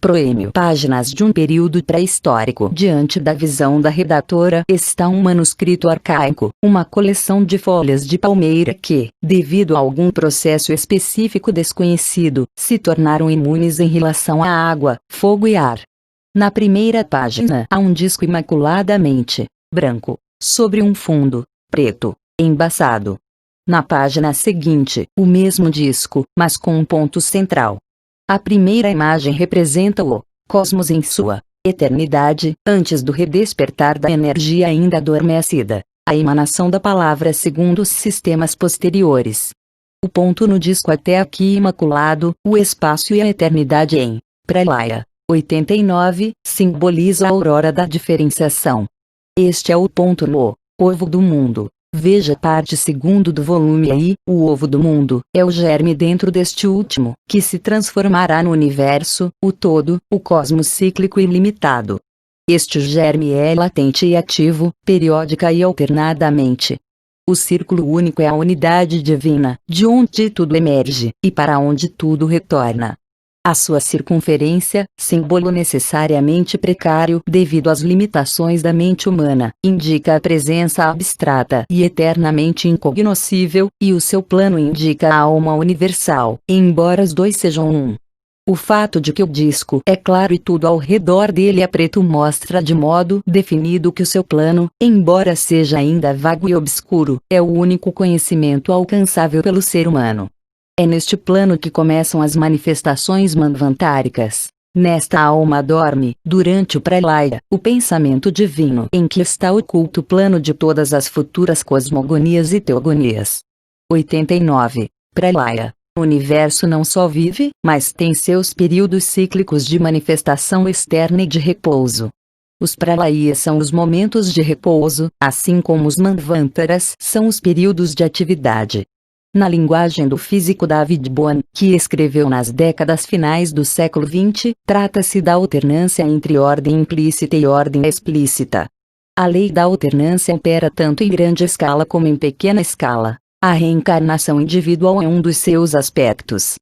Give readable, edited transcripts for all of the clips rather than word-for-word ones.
Proêmio. Páginas de um período pré-histórico. Diante da visão da redatora está um manuscrito arcaico, uma coleção de folhas de palmeira que, devido a algum processo específico desconhecido, se tornaram imunes em relação à água, fogo e ar. Na primeira página há um disco imaculadamente branco, sobre um fundo preto, embaçado. Na página seguinte, o mesmo disco, mas com um ponto central. A primeira imagem representa o cosmos em sua eternidade, antes do redespertar da energia ainda adormecida, a emanação da palavra segundo os sistemas posteriores. O ponto no disco até aqui imaculado, o espaço e a eternidade em Pralaya 89, simboliza a aurora da diferenciação. Este é o ponto no ovo do mundo. Veja parte 2 do volume aí. O ovo do mundo é o germe dentro deste último, que se transformará no universo, o todo, o cosmos cíclico e ilimitado. Este germe é latente e ativo, periódica e alternadamente. O círculo único é a unidade divina, de onde tudo emerge, e para onde tudo retorna. A sua circunferência, símbolo necessariamente precário devido às limitações da mente humana, indica a presença abstrata e eternamente incognoscível, e o seu plano indica a alma universal, embora os dois sejam um. O fato de que o disco é claro e tudo ao redor dele é preto mostra de modo definido que o seu plano, embora seja ainda vago e obscuro, é o único conhecimento alcançável pelo ser humano. É neste plano que começam as manifestações manvantáricas. Nesta alma dorme, durante o Pralaya, o pensamento divino em que está oculto o plano de todas as futuras cosmogonias e teogonias. 89. Pralaya. O universo não só vive, mas tem seus períodos cíclicos de manifestação externa e de repouso. Os Pralayas são os momentos de repouso, assim como os Manvantaras são os períodos de atividade. Na linguagem do físico David Bohm, que escreveu nas décadas finais do século XX, trata-se da alternância entre ordem implícita e ordem explícita. A lei da alternância opera tanto em grande escala como em pequena escala. A reencarnação individual é um dos seus aspectos.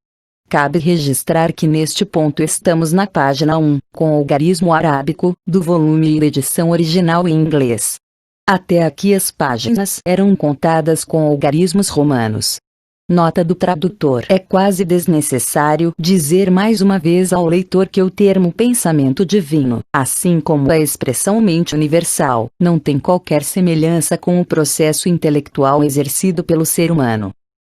Cabe registrar que neste ponto estamos na página 1, com o algarismo arábico, do volume e edição original em inglês. Até aqui as páginas eram contadas com algarismos romanos. Nota do tradutor: é quase desnecessário dizer mais uma vez ao leitor que o termo pensamento divino, assim como a expressão mente universal, não tem qualquer semelhança com o processo intelectual exercido pelo ser humano.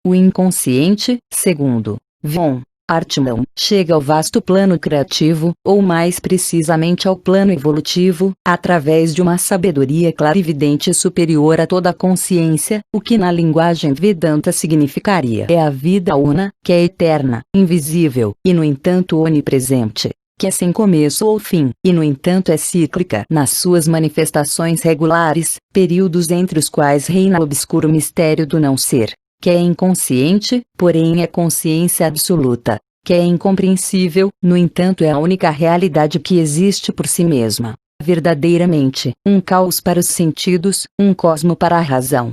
O inconsciente, segundo von Hartmann, chega ao vasto plano criativo, ou mais precisamente ao plano evolutivo, através de uma sabedoria clarividente superior a toda a consciência, o que na linguagem Vedanta significaria é a vida una, que é eterna, invisível, e no entanto onipresente, que é sem começo ou fim, e no entanto é cíclica nas suas manifestações regulares, períodos entre os quais reina o obscuro mistério do não-ser, que é inconsciente, porém é consciência absoluta, que é incompreensível, no entanto é a única realidade que existe por si mesma, verdadeiramente, um caos para os sentidos, um cosmo para a razão.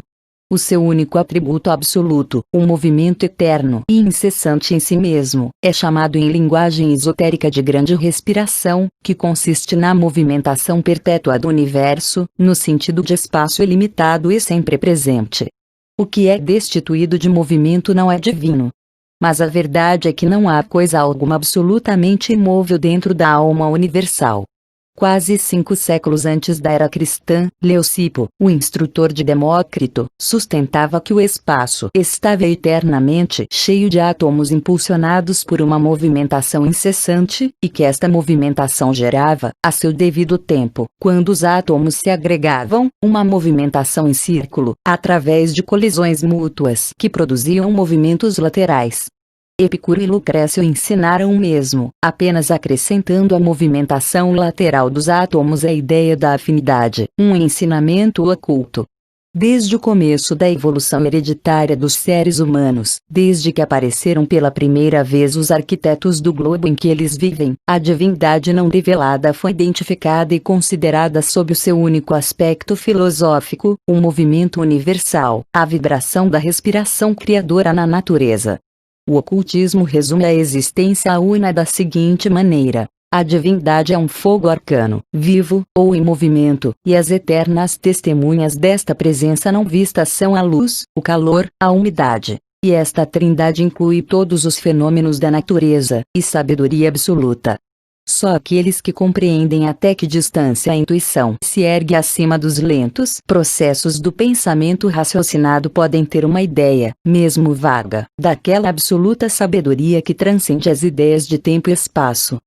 O seu único atributo absoluto, um movimento eterno e incessante em si mesmo, é chamado em linguagem esotérica de grande respiração, que consiste na movimentação perpétua do universo, no sentido de espaço ilimitado e sempre presente. O que é destituído de movimento não é divino. Mas a verdade é que não há coisa alguma absolutamente imóvel dentro da alma universal. Quase 5 séculos antes da era cristã, Leucipo, o instrutor de Demócrito, sustentava que o espaço estava eternamente cheio de átomos impulsionados por uma movimentação incessante, e que esta movimentação gerava, a seu devido tempo, quando os átomos se agregavam, uma movimentação em círculo, através de colisões mútuas que produziam movimentos laterais. Epicuro e Lucrécio ensinaram o mesmo, apenas acrescentando à movimentação lateral dos átomos a ideia da afinidade, um ensinamento oculto. Desde o começo da evolução hereditária dos seres humanos, desde que apareceram pela primeira vez os arquitetos do globo em que eles vivem, a divindade não revelada foi identificada e considerada sob o seu único aspecto filosófico, o movimento universal, a vibração da respiração criadora na natureza. O ocultismo resume a existência una da seguinte maneira: A divindade é um fogo arcano, vivo, ou em movimento, e as eternas testemunhas desta presença não vista são a luz, o calor, a umidade. E esta trindade inclui todos os fenômenos da natureza, e sabedoria absoluta. Só aqueles que compreendem até que distância a intuição se ergue acima dos lentos processos do pensamento raciocinado podem ter uma ideia, mesmo vaga, daquela absoluta sabedoria que transcende as ideias de tempo e espaço.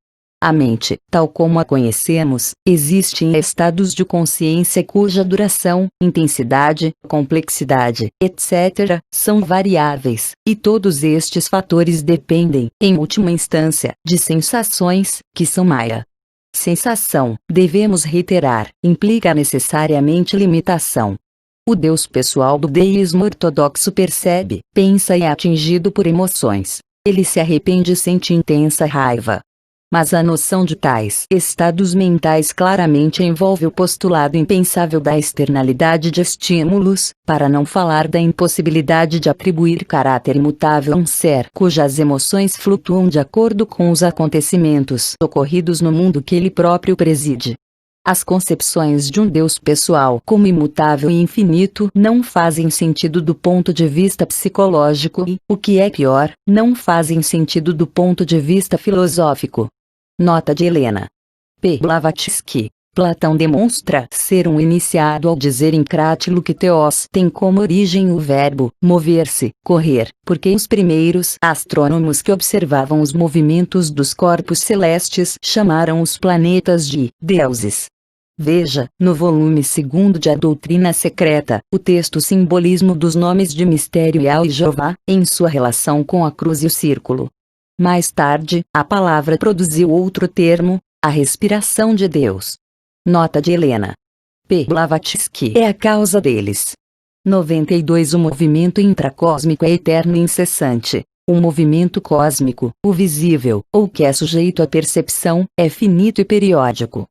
A mente, tal como a conhecemos, existe em estados de consciência cuja duração, intensidade, complexidade, etc., são variáveis, e todos estes fatores dependem, em última instância, de sensações, que são Maya. Sensação, devemos reiterar, implica necessariamente limitação. O Deus pessoal do deísmo ortodoxo percebe, pensa e é atingido por emoções. Ele se arrepende e sente intensa raiva. Mas a noção de tais estados mentais claramente envolve o postulado impensável da externalidade de estímulos, para não falar da impossibilidade de atribuir caráter imutável a um ser cujas emoções flutuam de acordo com os acontecimentos ocorridos no mundo que ele próprio preside. As concepções de um Deus pessoal como imutável e infinito não fazem sentido do ponto de vista psicológico e, o que é pior, não fazem sentido do ponto de vista filosófico. Nota de Helena P. Blavatsky. Platão demonstra ser um iniciado ao dizer em Crátilo que Theos tem como origem o verbo mover-se, correr, porque os primeiros astrônomos que observavam os movimentos dos corpos celestes chamaram os planetas de deuses. Veja, no volume 2 de A Doutrina Secreta, o texto Simbolismo dos Nomes de Mistério Yahweh e Jeová, em sua relação com a cruz e o círculo. Mais tarde, a palavra produziu outro termo, a respiração de Deus. Nota de Helena P. Blavatsky é a causa deles. 92 O movimento intracósmico é eterno e incessante. O movimento cósmico, o visível, ou que é sujeito à percepção, é finito e periódico.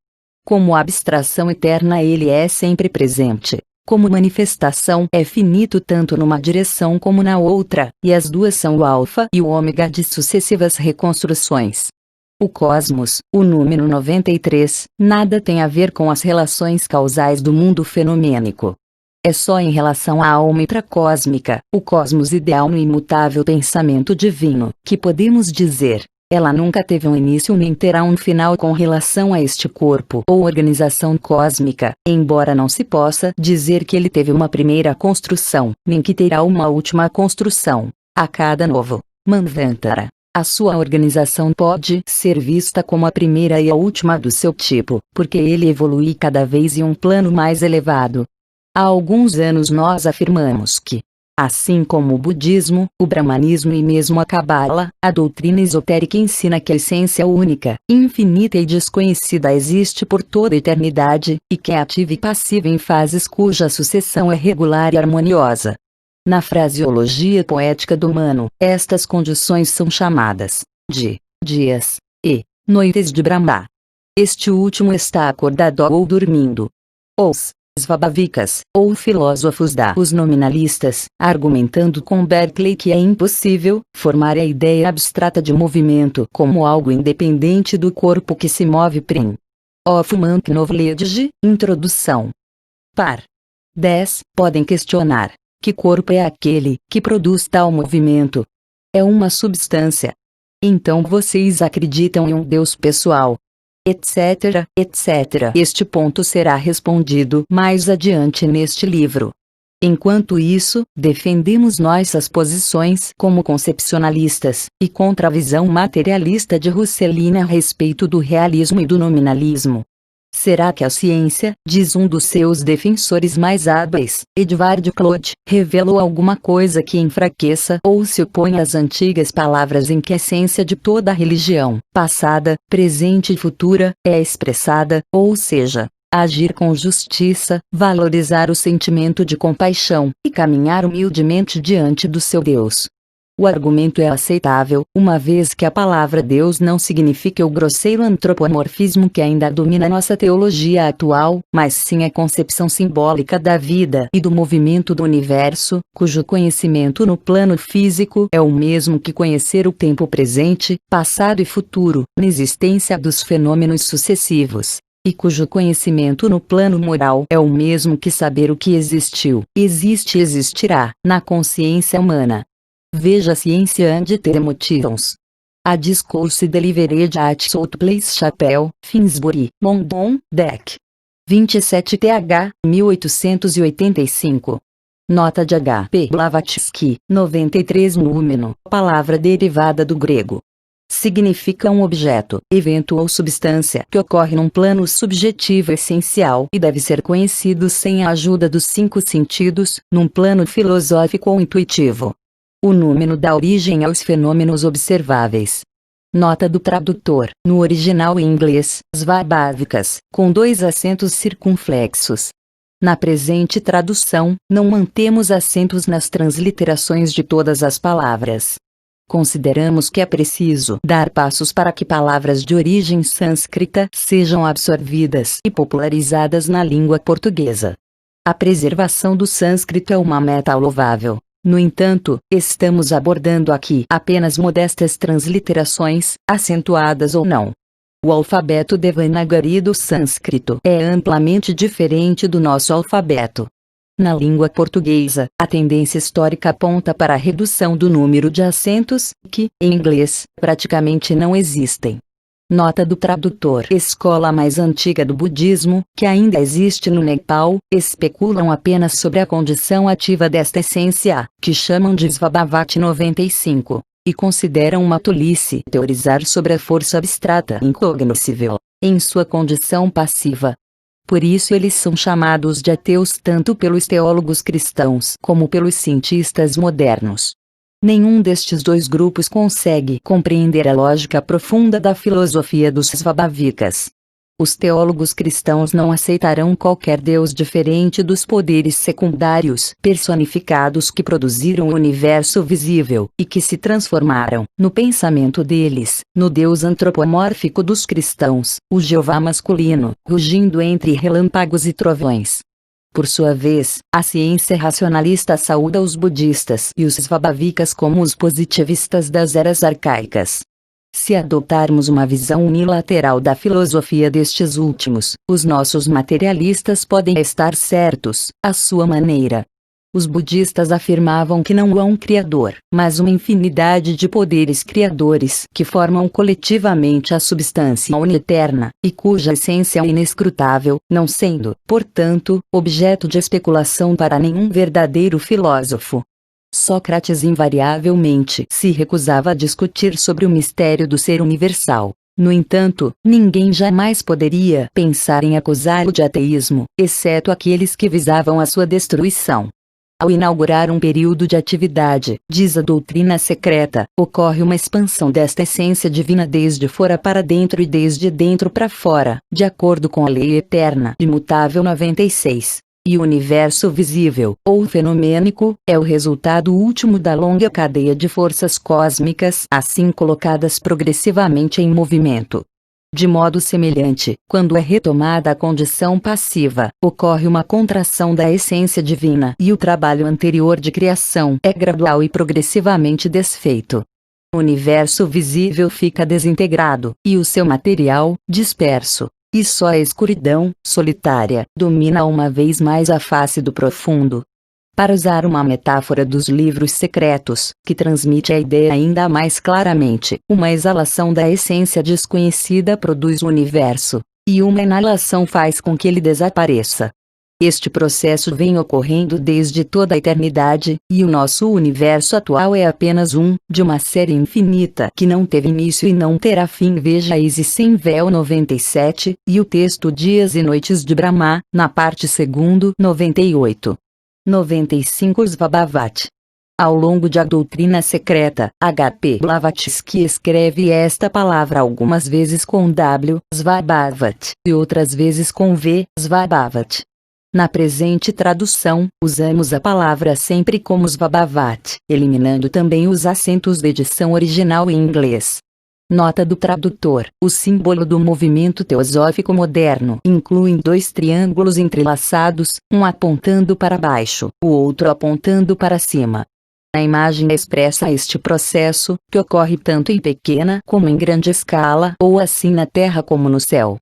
Como abstração eterna ele é sempre presente. Como manifestação é finito tanto numa direção como na outra, e as duas são o alfa e o ômega de sucessivas reconstruções. O cosmos, o número 93, nada tem a ver com as relações causais do mundo fenomênico. É só em relação à alma intracósmica, o cosmos ideal no imutável pensamento divino, que podemos dizer, ela nunca teve um início nem terá um final com relação a este corpo ou organização cósmica, embora não se possa dizer que ele teve uma primeira construção, nem que terá uma última construção. A cada novo Manvantara, a sua organização pode ser vista como a primeira e a última do seu tipo, porque ele evolui cada vez em um plano mais elevado. Há alguns anos nós afirmamos que, assim como o budismo, o brahmanismo e mesmo a Cabala, a doutrina esotérica ensina que a essência única, infinita e desconhecida existe por toda a eternidade, e que é ativa e passiva em fases cuja sucessão é regular e harmoniosa. Na fraseologia poética do Mano, estas condições são chamadas de dias e noites de Brahma. Este último está acordado ou dormindo. Os Svabhavikas, ou filósofos os nominalistas, argumentando com Berkeley que é impossível formar a ideia abstrata de movimento como algo independente do corpo que se move. Prim. Hoffman Knowledge, Introdução. Par. 10. Podem questionar: que corpo é aquele que produz tal movimento? É uma substância. Então vocês acreditam em um Deus pessoal, etc, etc. Este ponto será respondido mais adiante neste livro. Enquanto isso, defendemos nossas posições como concepcionalistas, e contra a visão materialista de Husserl a respeito do realismo e do nominalismo. Será que a ciência, diz um dos seus defensores mais hábeis, Edvard Claude, revelou alguma coisa que enfraqueça ou se opõe às antigas palavras em que a essência de toda a religião, passada, presente e futura, é expressada, ou seja, agir com justiça, valorizar o sentimento de compaixão, e caminhar humildemente diante do seu Deus? O argumento é aceitável, uma vez que a palavra Deus não significa o grosseiro antropomorfismo que ainda domina nossa teologia atual, mas sim a concepção simbólica da vida e do movimento do universo, cujo conhecimento no plano físico é o mesmo que conhecer o tempo presente, passado e futuro, na existência dos fenômenos sucessivos. E cujo conhecimento no plano moral é o mesmo que saber o que existiu, existe e existirá, na consciência humana. Veja Ciência and Motions. A Discourse Delivered at South Place Chapel, Finsbury, London, Dec. 27th, 1885. Nota de H. P. Blavatsky, 93 Númeno, palavra derivada do grego. Significa um objeto, evento ou substância que ocorre num plano subjetivo essencial e deve ser conhecido sem a ajuda dos 5 sentidos, num plano filosófico ou intuitivo. O númeno dá origem aos fenômenos observáveis. Nota do tradutor, no original em inglês, svabhavikas, com 2 acentos circunflexos. Na presente tradução, não mantemos acentos nas transliterações de todas as palavras. Consideramos que é preciso dar passos para que palavras de origem sânscrita sejam absorvidas e popularizadas na língua portuguesa. A preservação do sânscrito é uma meta louvável. No entanto, estamos abordando aqui apenas modestas transliterações, acentuadas ou não. O alfabeto Devanagari do sânscrito é amplamente diferente do nosso alfabeto. Na língua portuguesa, a tendência histórica aponta para a redução do número de acentos, que, em inglês, praticamente não existem. Nota do tradutor. Escola mais antiga do budismo, que ainda existe no Nepal, especulam apenas sobre a condição ativa desta essência, que chamam de Svabhavati 95, e consideram uma tolice teorizar sobre a força abstrata incognoscível, em sua condição passiva. Por isso eles são chamados de ateus tanto pelos teólogos cristãos como pelos cientistas modernos. Nenhum destes dois grupos consegue compreender a lógica profunda da filosofia dos svabhavikas. Os teólogos cristãos não aceitarão qualquer deus diferente dos poderes secundários personificados que produziram o universo visível e que se transformaram, no pensamento deles, no deus antropomórfico dos cristãos, o Jeová masculino, rugindo entre relâmpagos e trovões. Por sua vez, a ciência racionalista saúda os budistas e os svabhavikas como os positivistas das eras arcaicas. Se adotarmos uma visão unilateral da filosofia destes últimos, os nossos materialistas podem estar certos, à sua maneira. Os budistas afirmavam que não há um criador, mas uma infinidade de poderes criadores que formam coletivamente a substância uniterna, e cuja essência é inescrutável, não sendo, portanto, objeto de especulação para nenhum verdadeiro filósofo. Sócrates invariavelmente se recusava a discutir sobre o mistério do ser universal. No entanto, ninguém jamais poderia pensar em acusá-lo de ateísmo, exceto aqueles que visavam a sua destruição. Ao inaugurar um período de atividade, diz a doutrina secreta, ocorre uma expansão desta essência divina desde fora para dentro e desde dentro para fora, de acordo com a lei eterna imutável 96. E o universo visível, ou fenomênico, é o resultado último da longa cadeia de forças cósmicas assim colocadas progressivamente em movimento. De modo semelhante, quando é retomada a condição passiva, ocorre uma contração da essência divina e o trabalho anterior de criação é gradual e progressivamente desfeito. O universo visível fica desintegrado, e o seu material, disperso. E só a escuridão, solitária, domina uma vez mais a face do profundo. Para usar uma metáfora dos livros secretos, que transmite a ideia ainda mais claramente, uma exalação da essência desconhecida produz o universo, e uma inalação faz com que ele desapareça. Este processo vem ocorrendo desde toda a eternidade, e o nosso universo atual é apenas um, de uma série infinita que não teve início e não terá fim. Veja Isis Sem Véu 97, e o texto Dias e Noites de Brahma, na parte 2, 98. 95 Svabhavati. Ao longo de A Doutrina Secreta, H.P. Blavatsky escreve esta palavra algumas vezes com W, Svabhavati, e outras vezes com V, Svabhavati. Na presente tradução, usamos a palavra sempre como Svabavat, eliminando também os acentos da edição original em inglês. Nota do tradutor: o símbolo do movimento teosófico moderno inclui dois triângulos entrelaçados, um apontando para baixo, o outro apontando para cima. A imagem expressa este processo, que ocorre tanto em pequena como em grande escala, ou assim na terra como no céu.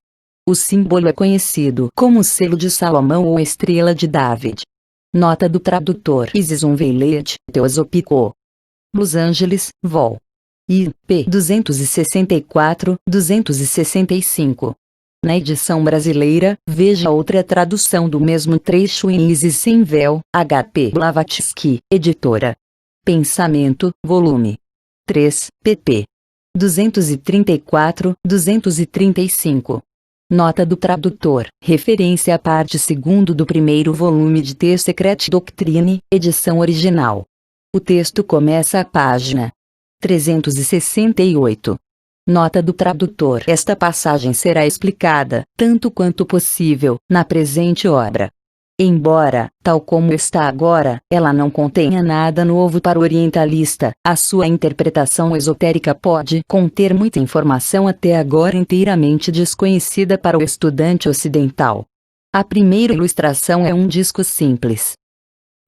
O símbolo é conhecido como o selo de Salomão ou estrela de David. Nota do tradutor: Isis Veilet, Teosópico. Los Angeles, Vol. IP 264-265. Na edição brasileira, veja outra tradução do mesmo trecho em Isis Sem Véu, HP Blavatsky, editora. Pensamento, volume 3, pp. 234-235. Nota do tradutor: referência à parte 2ª do primeiro volume de The Secret Doctrine, edição original. O texto começa a página 368. Nota do tradutor: esta passagem será explicada, tanto quanto possível, na presente obra. Embora, tal como está agora, ela não contenha nada novo para o orientalista, a sua interpretação esotérica pode conter muita informação até agora inteiramente desconhecida para o estudante ocidental. A primeira ilustração é um disco simples.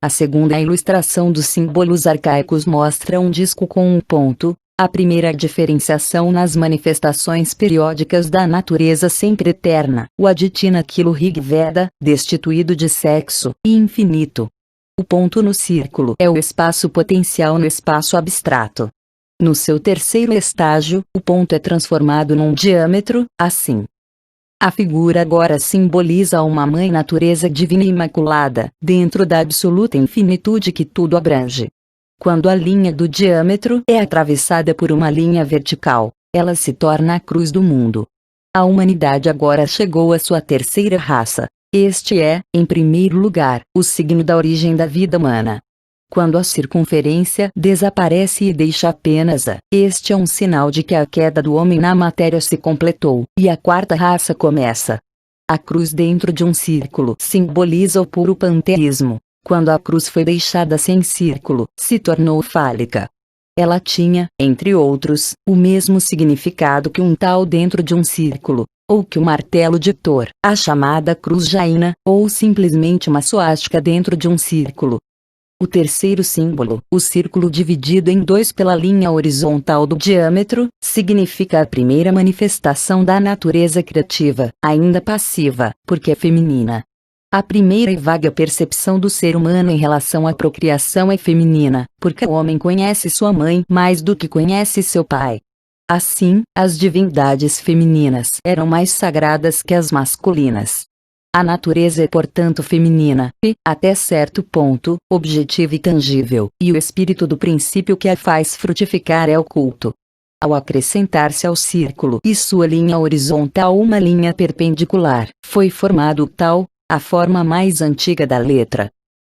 A segunda ilustração dos símbolos arcaicos mostra um disco com um ponto. A primeira diferenciação nas manifestações periódicas da natureza sempre eterna, o Aditina Kilo Rig Veda, destituído de sexo, e infinito. O ponto no círculo é o espaço potencial no espaço abstrato. No seu terceiro estágio, o ponto é transformado num diâmetro, assim. A figura agora simboliza uma mãe natureza divina e imaculada, dentro da absoluta infinitude que tudo abrange. Quando a linha do diâmetro é atravessada por uma linha vertical, ela se torna a cruz do mundo. A humanidade agora chegou à sua terceira raça. Este é, em primeiro lugar, o signo da origem da vida humana. Quando a circunferência desaparece e deixa apenas a, este é um sinal de que a queda do homem na matéria se completou, e a quarta raça começa. A cruz dentro de um círculo simboliza o puro panteísmo. Quando a cruz foi deixada sem círculo, se tornou fálica. Ela tinha, entre outros, o mesmo significado que um tal dentro de um círculo, ou que o martelo de Thor, a chamada cruz jaina, ou simplesmente uma suástica dentro de um círculo. O terceiro símbolo, o círculo dividido em dois pela linha horizontal do diâmetro, significa a primeira manifestação da natureza criativa, ainda passiva, porque é feminina. A primeira e vaga percepção do ser humano em relação à procriação é feminina, porque o homem conhece sua mãe mais do que conhece seu pai. Assim, as divindades femininas eram mais sagradas que as masculinas. A natureza é portanto feminina, e, até certo ponto, objetiva e tangível, e o espírito do princípio que a faz frutificar é oculto. Ao acrescentar-se ao círculo e sua linha horizontal uma linha perpendicular, foi formado o tal, a forma mais antiga da letra.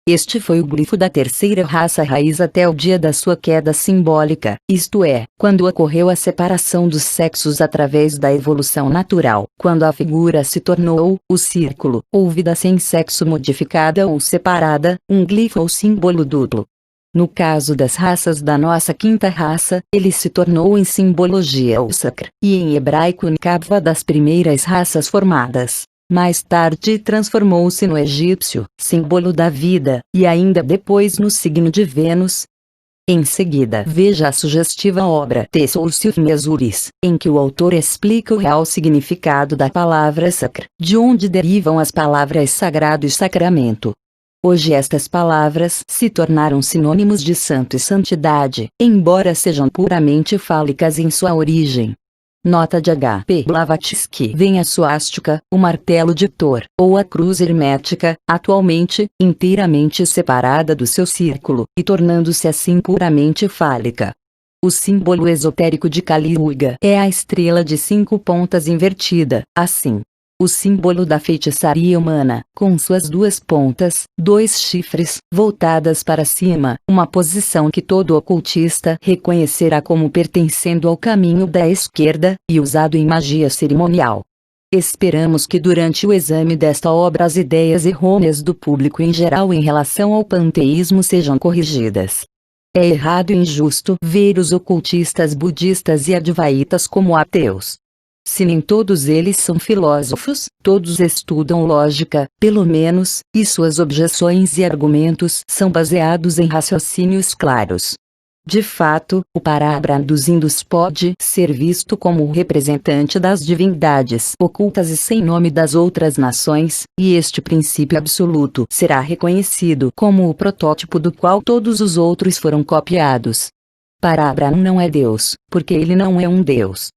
Este foi o glifo da terceira raça raiz até o dia da sua queda simbólica, isto é, quando ocorreu a separação dos sexos através da evolução natural, quando a figura se tornou, o círculo, ou vida sem sexo modificada ou separada, um glifo ou símbolo duplo. No caso das raças da nossa quinta raça, ele se tornou em simbologia o sacra, e em hebraico Nkabva das primeiras raças formadas. Mais tarde transformou-se no egípcio, símbolo da vida, e ainda depois no signo de Vênus. Em seguida veja a sugestiva obra Thesaurus Mesuris, em que o autor explica o real significado da palavra sacra, de onde derivam as palavras sagrado e sacramento. Hoje estas palavras se tornaram sinônimos de santo e santidade, embora sejam puramente fálicas em sua origem. Nota de H.P. Blavatsky: vem a suástica, o martelo de Thor, ou a cruz hermética, atualmente, inteiramente separada do seu círculo, e tornando-se assim puramente fálica. O símbolo esotérico de Kali Yuga é a estrela de 5 pontas invertida, assim. O símbolo da feitiçaria humana, com suas 2 pontas, 2 chifres, voltadas para cima, uma posição que todo ocultista reconhecerá como pertencendo ao caminho da esquerda, e usado em magia cerimonial. Esperamos que durante o exame desta obra as ideias errôneas do público em geral em relação ao panteísmo sejam corrigidas. É errado e injusto ver os ocultistas budistas e advaitas como ateus. Se nem todos eles são filósofos, todos estudam lógica, pelo menos, e suas objeções e argumentos são baseados em raciocínios claros. De fato, o Parabrahma dos hindus pode ser visto como o representante das divindades ocultas e sem nome das outras nações, e este princípio absoluto será reconhecido como o protótipo do qual todos os outros foram copiados. Parabrahma não é Deus, porque ele não é um Deus.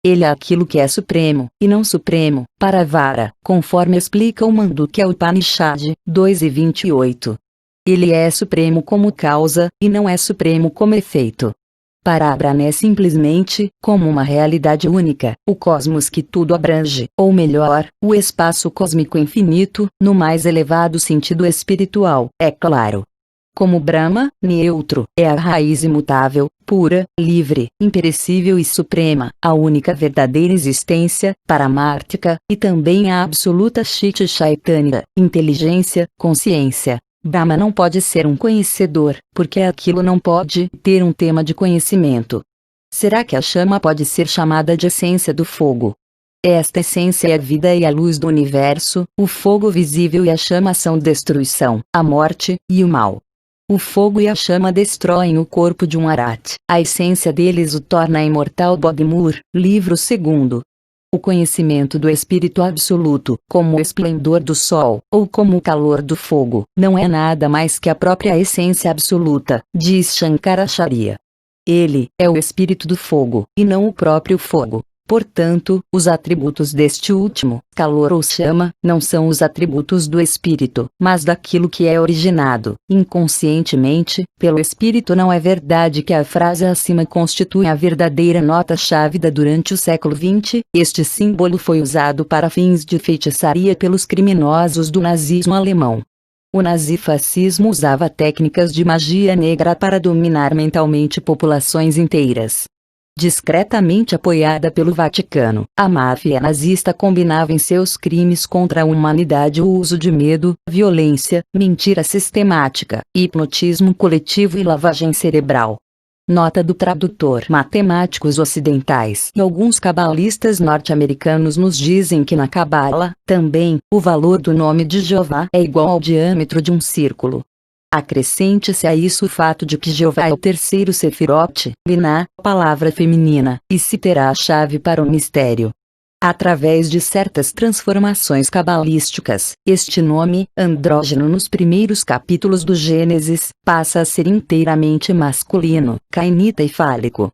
Ele é aquilo que é supremo, e não supremo, Paravara, conforme explica o Mandukya Upanishad 2:28. Ele é supremo como causa, e não é supremo como efeito. Parabrahma é simplesmente, como uma realidade única, o cosmos que tudo abrange, ou melhor, o espaço cósmico infinito, no mais elevado sentido espiritual, é claro. Como Brahma, neutro, é a raiz imutável, pura, livre, imperecível e suprema, a única verdadeira existência, paramártica, e também a absoluta Chit Chaitanya, inteligência, consciência. Brahma não pode ser um conhecedor, porque aquilo não pode ter um tema de conhecimento. Será que a chama pode ser chamada de essência do fogo? Esta essência é a vida e a luz do universo, o fogo visível e a chama são destruição, a morte, e o mal. O fogo e a chama destroem o corpo de um arhat, a essência deles o torna imortal. Bodhmur, livro 2º. O conhecimento do Espírito Absoluto, como o esplendor do sol, ou como o calor do fogo, não é nada mais que a própria essência absoluta, diz Shankaracharya. Ele é o Espírito do fogo, e não o próprio fogo. Portanto, os atributos deste último, calor ou chama, não são os atributos do Espírito, mas daquilo que é originado, inconscientemente, pelo Espírito. Não é verdade que a frase acima constitui a verdadeira nota-chave durante o século XX, este símbolo foi usado para fins de feitiçaria pelos criminosos do nazismo alemão. O nazifascismo usava técnicas de magia negra para dominar mentalmente populações inteiras. Discretamente apoiada pelo Vaticano, a máfia nazista combinava em seus crimes contra a humanidade o uso de medo, violência, mentira sistemática, hipnotismo coletivo e lavagem cerebral. Nota do tradutor. Matemáticos ocidentais e alguns cabalistas norte-americanos nos dizem que na Cabala, também, o valor do nome de Jeová é igual ao diâmetro de um círculo. Acrescente-se a isso o fato de que Jeová é o terceiro Sefirot, Binah, palavra feminina, e se terá a chave para o mistério. Através de certas transformações cabalísticas, este nome, andrógeno nos primeiros capítulos do Gênesis, passa a ser inteiramente masculino, cainita e fálico.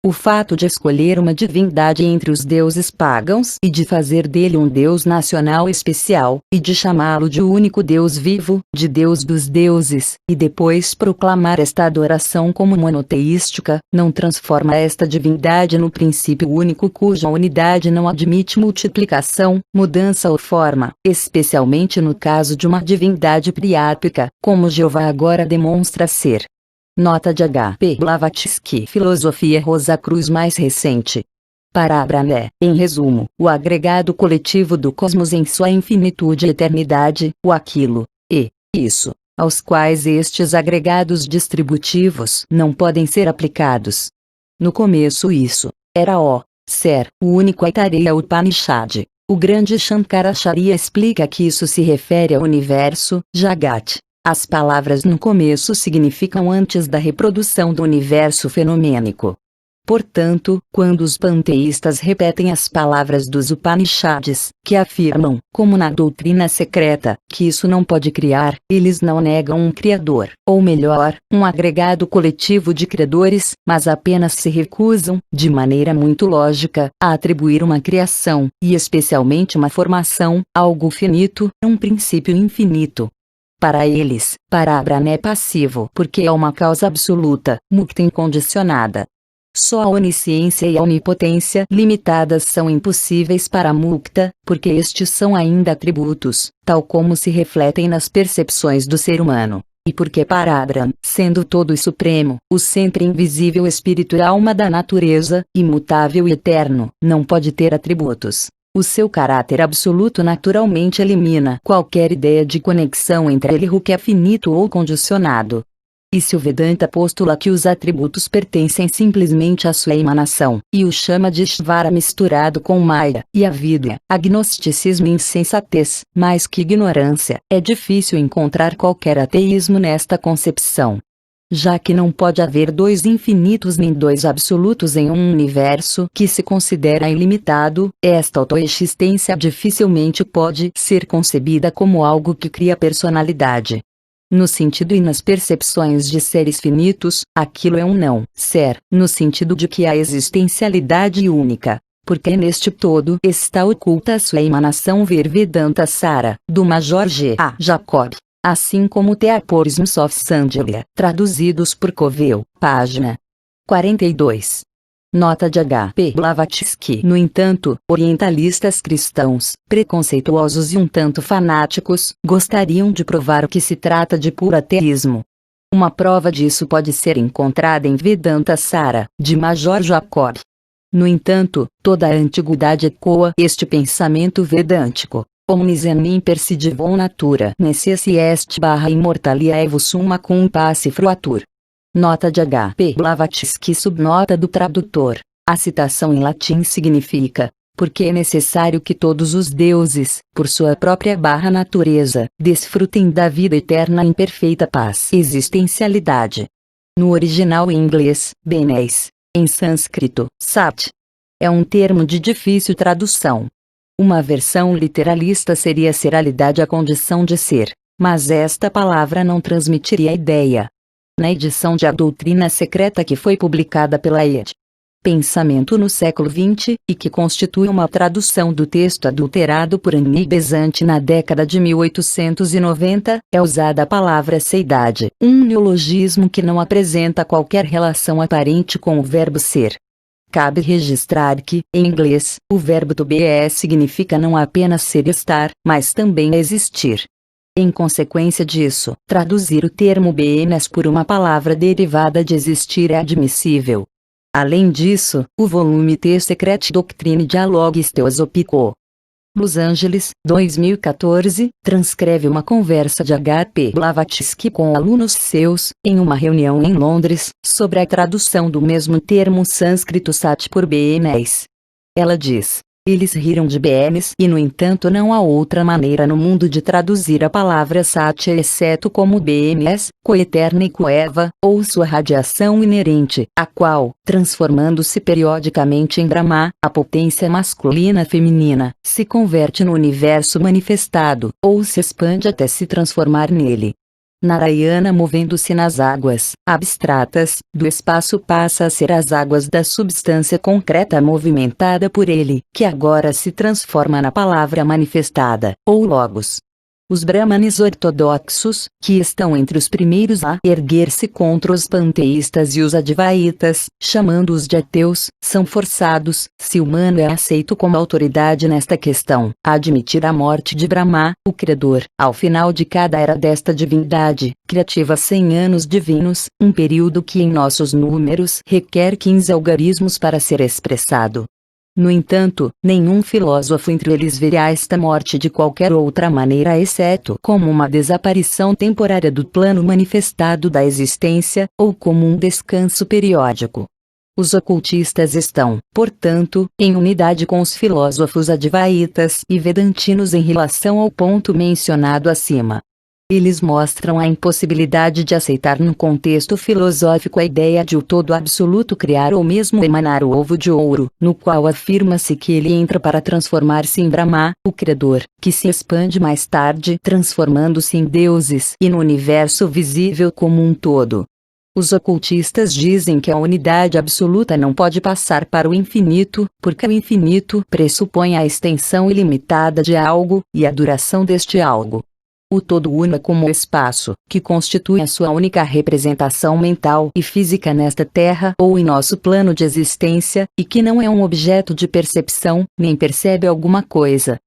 O fato de escolher uma divindade entre os deuses pagãos e de fazer dele um deus nacional especial, e de chamá-lo de único Deus vivo, de Deus dos deuses, e depois proclamar esta adoração como monoteística, não transforma esta divindade no princípio único cuja unidade não admite multiplicação, mudança ou forma, especialmente no caso de uma divindade priápica, como Jeová agora demonstra ser. Nota de H.P. Blavatsky. Filosofia Rosa Cruz mais recente. Parabrahma é, em resumo, o agregado coletivo do cosmos em sua infinitude e eternidade, o aquilo, e isso, aos quais estes agregados distributivos não podem ser aplicados. No começo isso, era o ser, o único Aitareya Upanishad. O grande Shankaracharya explica que isso se refere ao universo, Jagat. As palavras no começo significam antes da reprodução do universo fenomênico. Portanto, quando os panteístas repetem as palavras dos Upanishads, que afirmam, como na doutrina secreta, que isso não pode criar, eles não negam um criador, ou melhor, um agregado coletivo de criadores, mas apenas se recusam, de maneira muito lógica, a atribuir uma criação, e especialmente uma formação, algo finito, um princípio infinito. Para eles, Parabrahma é passivo porque é uma causa absoluta, mukta incondicionada. Só a onisciência e a onipotência limitadas são impossíveis para mukta, porque estes são ainda atributos, tal como se refletem nas percepções do ser humano. E porque Parabrahma, sendo todo e supremo, o sempre invisível espírito e alma da natureza, imutável e eterno, não pode ter atributos. O seu caráter absoluto naturalmente elimina qualquer ideia de conexão entre ele e o que é finito ou condicionado. E se o Vedanta postula que os atributos pertencem simplesmente à sua emanação, e o chama de Ishvara misturado com Maya e Avidya, agnosticismo e insensatez, mais que ignorância, é difícil encontrar qualquer ateísmo nesta concepção. Já que não pode haver dois infinitos nem dois absolutos em um universo que se considera ilimitado, esta autoexistência dificilmente pode ser concebida como algo que cria personalidade. No sentido e nas percepções de seres finitos, aquilo é um não-ser, no sentido de que a existencialidade única, porque neste todo está oculta a sua emanação Vedanta Sara, do Major G. A. Jacob, assim como The Aphorisms of Sandhya, traduzidos por Covell, página 42. Nota de H. P. Blavatsky. No entanto, orientalistas cristãos, preconceituosos e um tanto fanáticos, gostariam de provar que se trata de puro ateísmo. Uma prova disso pode ser encontrada em Vedanta Sara, de Major Jacob. No entanto, toda a antiguidade ecoa este pensamento vedântico. Omnis enim percidivum natura necessi est barra immortalia evo summa cum passe fruatur. Nota de H. P. Blavatsky. Subnota do tradutor. A citação em latim significa: porque é necessário que todos os deuses, por sua própria natureza, desfrutem da vida eterna em perfeita paz. Existencialidade. No original em inglês, benes. Em sânscrito, sat. É um termo de difícil tradução. Uma versão literalista seria seralidade a condição de ser, mas esta palavra não transmitiria a ideia. Na edição de A Doutrina Secreta que foi publicada pela ed. Pensamento no século XX, e que constitui uma tradução do texto adulterado por Annie Besant na década de 1890, é usada a palavra seidade, um neologismo que não apresenta qualquer relação aparente com o verbo ser. Cabe registrar que, em inglês, o verbo to be significa não apenas ser e estar, mas também existir. Em consequência disso, traduzir o termo benes por uma palavra derivada de existir é admissível. Além disso, o volume The Secret Doctrine Dialogues Theosophico, Los Angeles, 2014, transcreve uma conversa de H. P. Blavatsky com alunos seus, em uma reunião em Londres, sobre a tradução do mesmo termo sânscrito sat por benes. Ela diz: eles riram de benes e no entanto não há outra maneira no mundo de traduzir a palavra sat exceto como benes, coeterna e coeva, ou sua radiação inerente, a qual, transformando-se periodicamente em Brahma, a potência masculina feminina, se converte no universo manifestado, ou se expande até se transformar nele. Narayana movendo-se nas águas abstratas do espaço passa a ser as águas da substância concreta movimentada por ele, que agora se transforma na palavra manifestada, ou logos. Os brahmanes ortodoxos, que estão entre os primeiros a erguer-se contra os panteístas e os advaitas, chamando-os de ateus, são forçados, se o humano é aceito como autoridade nesta questão, a admitir a morte de Brahma, o Criador, ao final de cada era desta divindade, criativa 100 anos divinos, um período que em nossos números requer 15 algarismos para ser expressado. No entanto, nenhum filósofo entre eles veria esta morte de qualquer outra maneira exceto como uma desaparição temporária do plano manifestado da existência, ou como um descanso periódico. Os ocultistas estão, portanto, em unidade com os filósofos advaitas e vedantinos em relação ao ponto mencionado acima. Eles mostram a impossibilidade de aceitar no contexto filosófico a ideia de o todo absoluto criar ou mesmo emanar o ovo de ouro, no qual afirma-se que ele entra para transformar-se em Brahma, o Criador, que se expande mais tarde transformando-se em deuses e no universo visível como um todo. Os ocultistas dizem que a unidade absoluta não pode passar para o infinito, porque o infinito pressupõe a extensão ilimitada de algo, e a duração deste algo. O todo uno é como o espaço, que constitui a sua única representação mental e física nesta terra ou em nosso plano de existência, e que não é um objeto de percepção, nem percebe alguma coisa.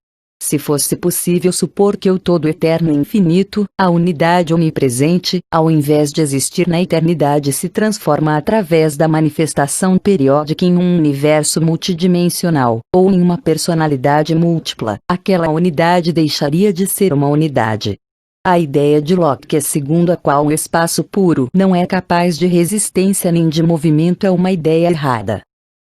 Se fosse possível supor que o todo eterno e infinito, a unidade onipresente, ao invés de existir na eternidade se transforma através da manifestação periódica em um universo multidimensional, ou em uma personalidade múltipla, aquela unidade deixaria de ser uma unidade. A ideia de Locke é segundo a qual o espaço puro não é capaz de resistência nem de movimento é uma ideia errada.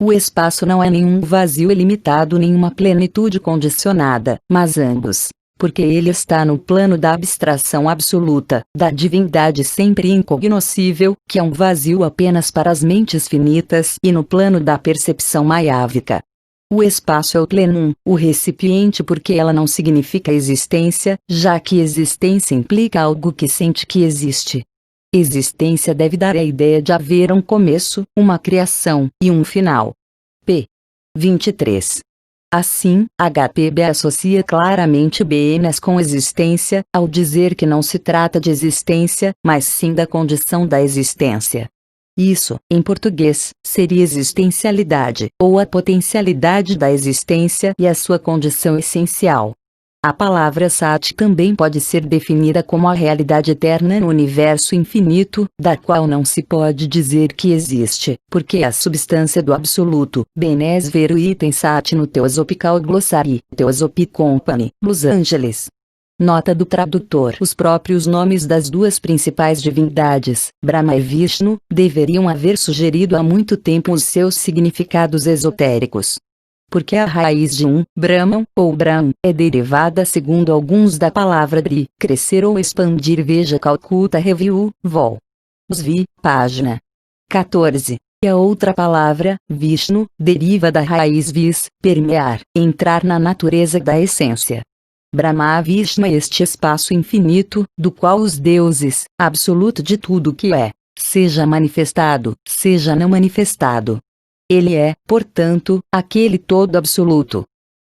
O espaço não é nenhum vazio ilimitado nem uma plenitude condicionada, mas ambos. Porque ele está no plano da abstração absoluta, da divindade sempre incognoscível, que é um vazio apenas para as mentes finitas, e no plano da percepção maiávica. O espaço é o plenum, o recipiente porque ela não significa existência, já que existência implica algo que sente que existe. Existência deve dar a ideia de haver um começo, uma criação, e um final. p. 23. Assim, HPB associa claramente bns com existência, ao dizer que não se trata de existência, mas sim da condição da existência. Isso, em português, seria existencialidade, ou a potencialidade da existência e a sua condição essencial. A palavra sat também pode ser definida como a realidade eterna no universo infinito, da qual não se pode dizer que existe, porque é a substância do absoluto. Benes ver o item sat no Theosophical Glossary, Theosophic Company, Los Angeles. Nota do tradutor: os próprios nomes das duas principais divindades, Brahma e Vishnu, deveriam haver sugerido há muito tempo os seus significados esotéricos. Porque a raiz de Brahman, ou Brahm, é derivada segundo alguns da palavra Dri, crescer ou expandir. Veja Calcutta Review, vol. Vi, página 14. E a outra palavra, Vishnu, deriva da raiz vis, permear, entrar na natureza da essência. Brahma Vishnu é este espaço infinito, do qual os deuses, absoluto de tudo que é, seja manifestado, seja não manifestado. Ele é, portanto, aquele todo absoluto.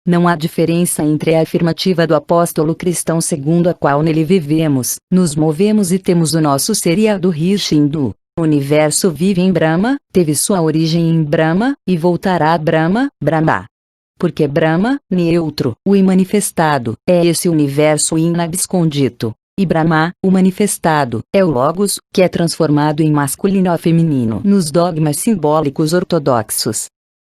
Não há diferença entre a afirmativa do apóstolo cristão segundo a qual nele vivemos, nos movemos e temos o nosso ser e a do Rishi hindu. O universo vive em Brahma, teve sua origem em Brahma, e voltará a Brahma, Brahma. Porque Brahma, neutro, o imanifestado, é esse universo inabscondito. E Brahma, o manifestado, é o Logos, que é transformado em masculino ou feminino nos dogmas simbólicos ortodoxos.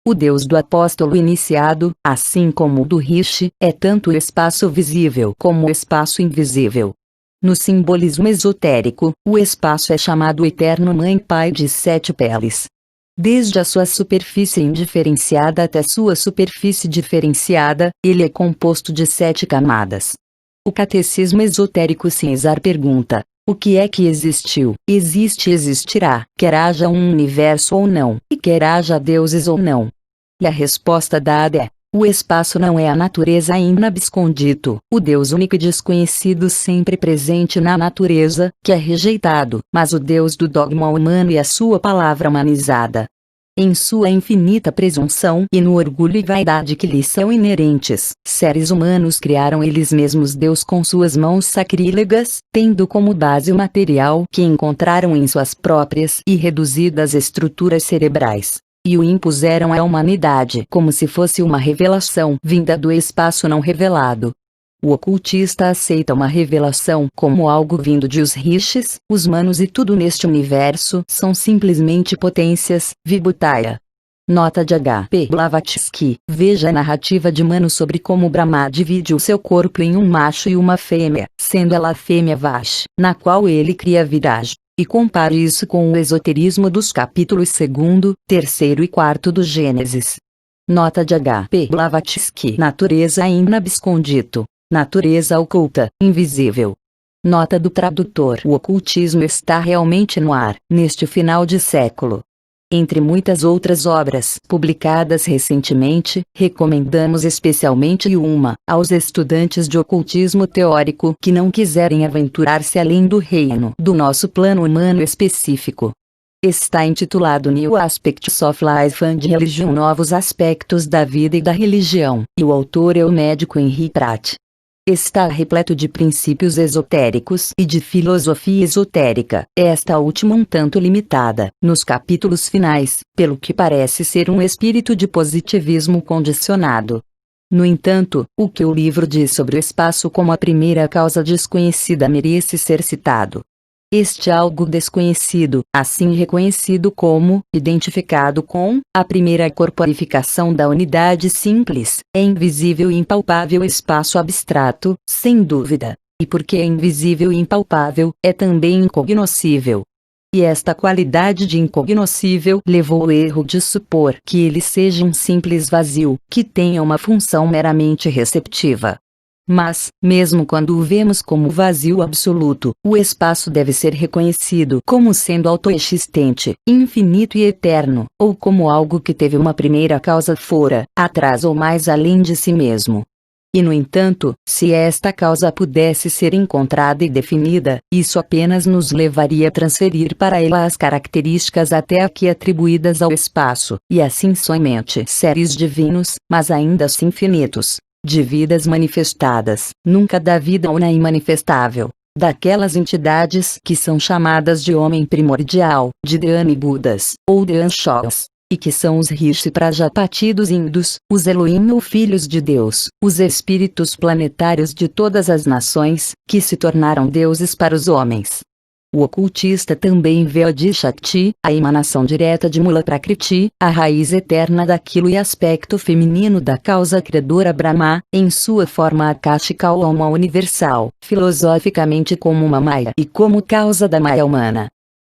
O Deus do apóstolo iniciado, assim como o do Rishi, é tanto o espaço visível como o espaço invisível. No simbolismo esotérico, o espaço é chamado Eterno Mãe-Pai de 7 peles. Desde a sua superfície indiferenciada até sua superfície diferenciada, ele é composto de 7 camadas. O Catecismo Esotérico Cesar pergunta: o que é que existiu, existe e existirá, quer haja um universo ou não, e quer haja deuses ou não? E a resposta dada é: o espaço não é a natureza inabscondito, o Deus único e desconhecido sempre presente na natureza, que é rejeitado, mas o Deus do dogma humano e a sua palavra humanizada. Em sua infinita presunção e no orgulho e vaidade que lhes são inerentes, seres humanos criaram eles mesmos Deus com suas mãos sacrílegas, tendo como base o material que encontraram em suas próprias e reduzidas estruturas cerebrais. E o impuseram à humanidade como se fosse uma revelação vinda do espaço não revelado. O ocultista aceita uma revelação como algo vindo de os rishis, os manos e tudo neste universo são simplesmente potências, Vibhutaya. Nota de H.P. Blavatsky. Veja a narrativa de Manu sobre como Brahma divide o seu corpo em um macho e uma fêmea, sendo ela a fêmea Vash, na qual ele cria Viraj. E compare isso com o esoterismo dos capítulos 2º, 3º e 4º do Gênesis. Nota de H.P. Blavatsky. Natureza inabscondito. Natureza oculta, invisível. Nota do tradutor: o ocultismo está realmente no ar, neste final de século. Entre muitas outras obras publicadas recentemente, recomendamos especialmente uma aos estudantes de ocultismo teórico que não quiserem aventurar-se além do reino do nosso plano humano específico. Está intitulado New Aspects of Life and Religion, Novos Aspectos da Vida e da Religião, e o autor é o médico Henry Pratt. Está repleto de princípios esotéricos e de filosofia esotérica, esta última um tanto limitada, nos capítulos finais, pelo que parece ser um espírito de positivismo condicionado. No entanto, o que o livro diz sobre o espaço como a primeira causa desconhecida merece ser citado. Este algo desconhecido, assim reconhecido como, identificado com, a primeira corporificação da unidade simples, é invisível e impalpável espaço abstrato, sem dúvida. E porque é invisível e impalpável, é também incognoscível. E esta qualidade de incognoscível levou ao erro de supor que ele seja um simples vazio, que tenha uma função meramente receptiva. Mas, mesmo quando o vemos como vazio absoluto, o espaço deve ser reconhecido como sendo autoexistente, infinito e eterno, ou como algo que teve uma primeira causa fora, atrás ou mais além de si mesmo. E no entanto, se esta causa pudesse ser encontrada e definida, isso apenas nos levaria a transferir para ela as características até aqui atribuídas ao espaço, e assim somente seres divinos, mas ainda assim finitos, de vidas manifestadas, nunca da vida una imanifestável, daquelas entidades que são chamadas de homem primordial, de Dhyani Budas, ou Dhyana-shodas. E que são os Rishi Prajapati dos Indus, os Elohim ou Filhos de Deus, os espíritos planetários de todas as nações, que se tornaram deuses para os homens. O ocultista também vê Adi Shakti, a emanação direta de Mula Prakriti, a raiz eterna daquilo e aspecto feminino da causa criadora Brahma, em sua forma akáshica ou alma universal, filosoficamente como uma Maya e como causa da Maya humana.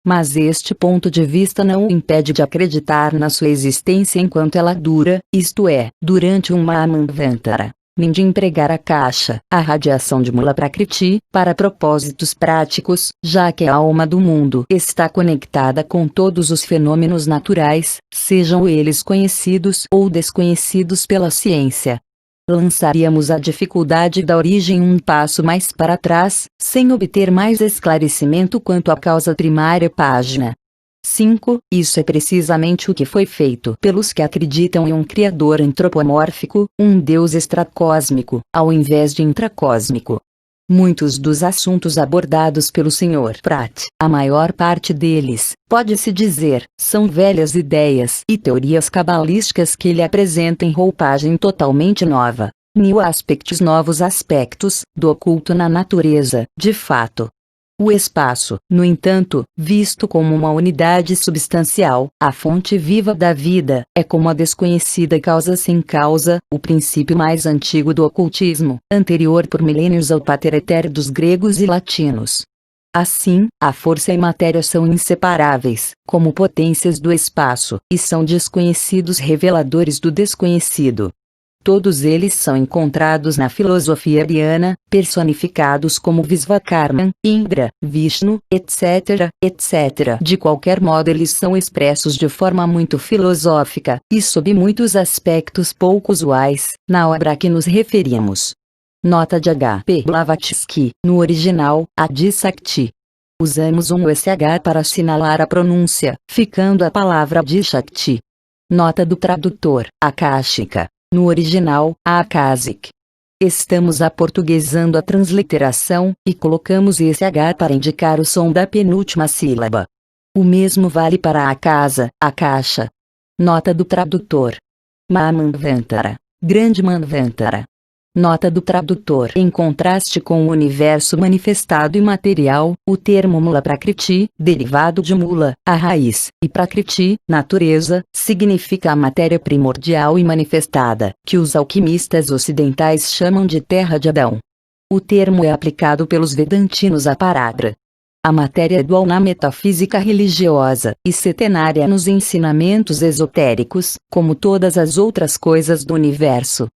Mas este ponto de vista não o impede de acreditar na sua existência enquanto ela dura, isto é, durante um Mahamanvantara, nem de empregar a caixa, a radiação de Mula Prakriti, para propósitos práticos, já que a alma do mundo está conectada com todos os fenômenos naturais, sejam eles conhecidos ou desconhecidos pela ciência. Lançaríamos a dificuldade da origem um passo mais para trás, sem obter mais esclarecimento quanto à causa primária. Página 5. Isso é precisamente o que foi feito pelos que acreditam em um criador antropomórfico, um Deus extracósmico, ao invés de intracósmico. Muitos dos assuntos abordados pelo Sr. Pratt, a maior parte deles, pode-se dizer, são velhas ideias e teorias cabalísticas que ele apresenta em roupagem totalmente nova. New aspects, novos aspectos, do oculto na natureza, de fato. O espaço, no entanto, visto como uma unidade substancial, a fonte viva da vida, é como a desconhecida causa sem causa, o princípio mais antigo do ocultismo, anterior por milênios ao pater etéreo dos gregos e latinos. Assim, a força e matéria são inseparáveis, como potências do espaço, e são desconhecidos reveladores do desconhecido. Todos eles são encontrados na filosofia ariana, personificados como Visvakarman, Indra, Vishnu, etc., etc. De qualquer modo eles são expressos de forma muito filosófica, e sob muitos aspectos pouco usuais, na obra a que nos referimos. Nota de H. P. Blavatsky, no original, Adi Shakti. Usamos um SH para assinalar a pronúncia, ficando a palavra Adi Shakti. Nota do tradutor, Akashica. No original, a Akashic. Estamos aportuguesando a transliteração, e colocamos esse H para indicar o som da penúltima sílaba. O mesmo vale para a casa, a caixa. Nota do tradutor. Mahamanvantara, Grande Manvantara. Nota do tradutor. Em contraste com o universo manifestado e material, o termo Mula Prakriti, derivado de Mula, a raiz, e Prakriti, natureza, significa a matéria primordial e manifestada, que os alquimistas ocidentais chamam de terra de Adão. O termo é aplicado pelos Vedantinos a Paragra. A matéria é dual na metafísica religiosa, e setenária nos ensinamentos esotéricos, como todas as outras coisas do universo.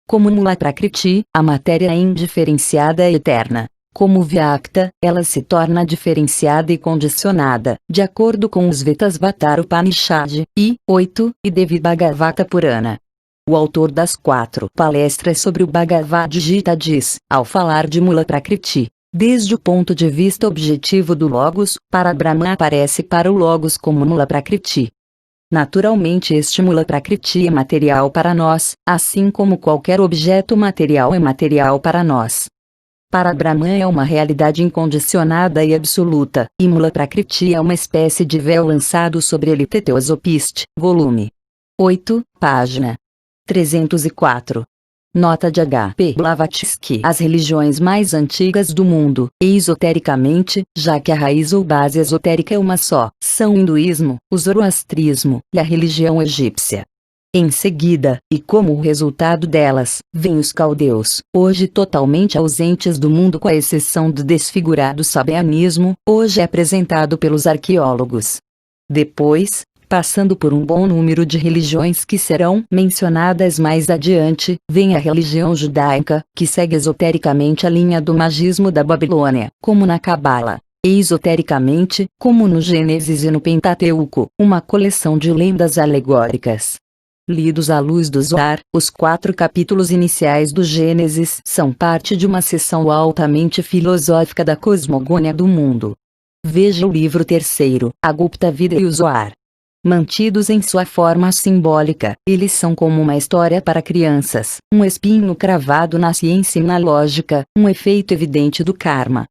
Como Mula Prakriti, a matéria é indiferenciada e eterna. Como Vyakta, ela se torna diferenciada e condicionada, de acordo com os Vetasvatara Upanishad, e 8, e Devi Bhagavata Purana. O autor das 4 palestras sobre o Bhagavad Gita diz, ao falar de Mula Prakriti, desde o ponto de vista objetivo do Logos, para Brahma aparece para o Logos como Mula Prakriti. Naturalmente este Mula Prakriti é material para nós, assim como qualquer objeto material é material para nós. Para Brahman é uma realidade incondicionada e absoluta, e Mula Prakriti é uma espécie de véu lançado sobre ele. Teteosopiste, volume 8, página 304. Nota de H.P. Blavatsky. As religiões mais antigas do mundo, esotericamente, já que a raiz ou base esotérica é uma só, são o hinduísmo, o zoroastrismo e a religião egípcia. Em seguida, e como resultado delas, vêm os caldeus, hoje totalmente ausentes do mundo com a exceção do desfigurado sabianismo, hoje apresentado pelos arqueólogos. Depois, passando por um bom número de religiões que serão mencionadas mais adiante, vem a religião judaica, que segue esotericamente a linha do magismo da Babilônia, como na Cabala. Esotericamente, como no Gênesis e no Pentateuco, uma coleção de lendas alegóricas. Lidos à luz do Zohar, os 4 capítulos iniciais do Gênesis são parte de uma seção altamente filosófica da cosmogonia do mundo. Veja o livro 3º, a Gupta Vida e o Zohar. Mantidos em sua forma simbólica, eles são como uma história para crianças, um espinho cravado na ciência e na lógica, um efeito evidente do karma.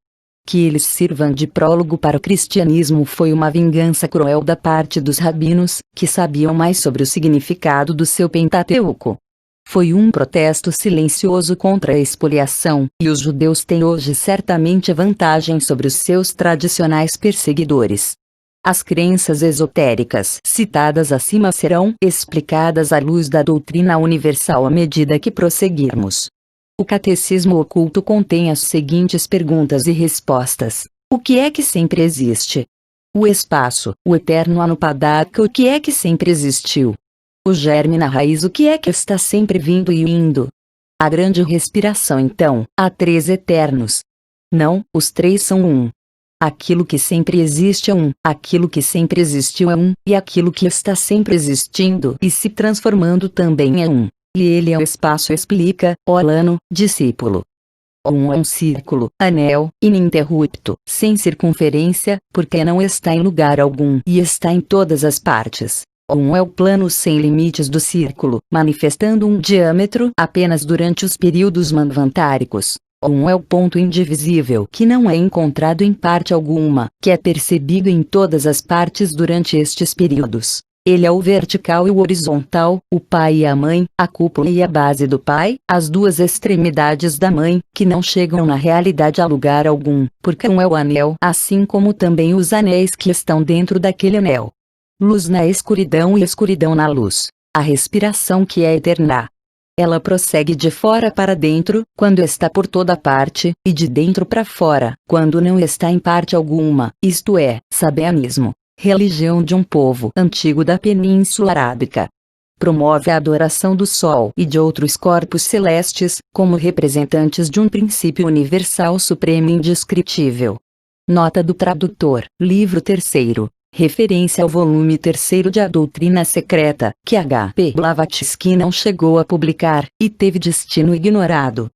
Que eles sirvam de prólogo para o cristianismo foi uma vingança cruel da parte dos rabinos, que sabiam mais sobre o significado do seu Pentateuco. Foi um protesto silencioso contra a expoliação, e os judeus têm hoje certamente vantagem sobre os seus tradicionais perseguidores. As crenças esotéricas citadas acima serão explicadas à luz da doutrina universal à medida que prosseguirmos. O Catecismo Oculto contém as seguintes perguntas e respostas. O que é que sempre existe? O espaço, o eterno Anupadaka, o que é que sempre existiu? O germe na raiz, o que é que está sempre vindo e indo? A grande respiração então, há 3 eternos. Não, os 3 são um. Aquilo que sempre existe é um, aquilo que sempre existiu é um, e aquilo que está sempre existindo e se transformando também é um. E ele é o espaço, explica, Olano, discípulo. O um é um círculo, anel, ininterrupto, sem circunferência, porque não está em lugar algum e está em todas as partes. O um é o plano sem limites do círculo, manifestando um diâmetro apenas durante os períodos manvantáricos. Um é o ponto indivisível que não é encontrado em parte alguma, que é percebido em todas as partes durante estes períodos. Ele é o vertical e o horizontal, o pai e a mãe, a cúpula e a base do pai, as 2 extremidades da mãe, que não chegam na realidade a lugar algum, porque um é o anel, assim como também os anéis que estão dentro daquele anel. Luz na escuridão e escuridão na luz. A respiração que é eterna. Ela prossegue de fora para dentro, quando está por toda parte, e de dentro para fora, quando não está em parte alguma, isto é, sabianismo, religião de um povo antigo da Península Arábica. Promove a adoração do Sol e de outros corpos celestes, como representantes de um princípio universal supremo e indescritível. Nota do tradutor, livro 3º. Referência ao volume 3º de A Doutrina Secreta, que H.P. Blavatsky não chegou a publicar, e teve destino ignorado.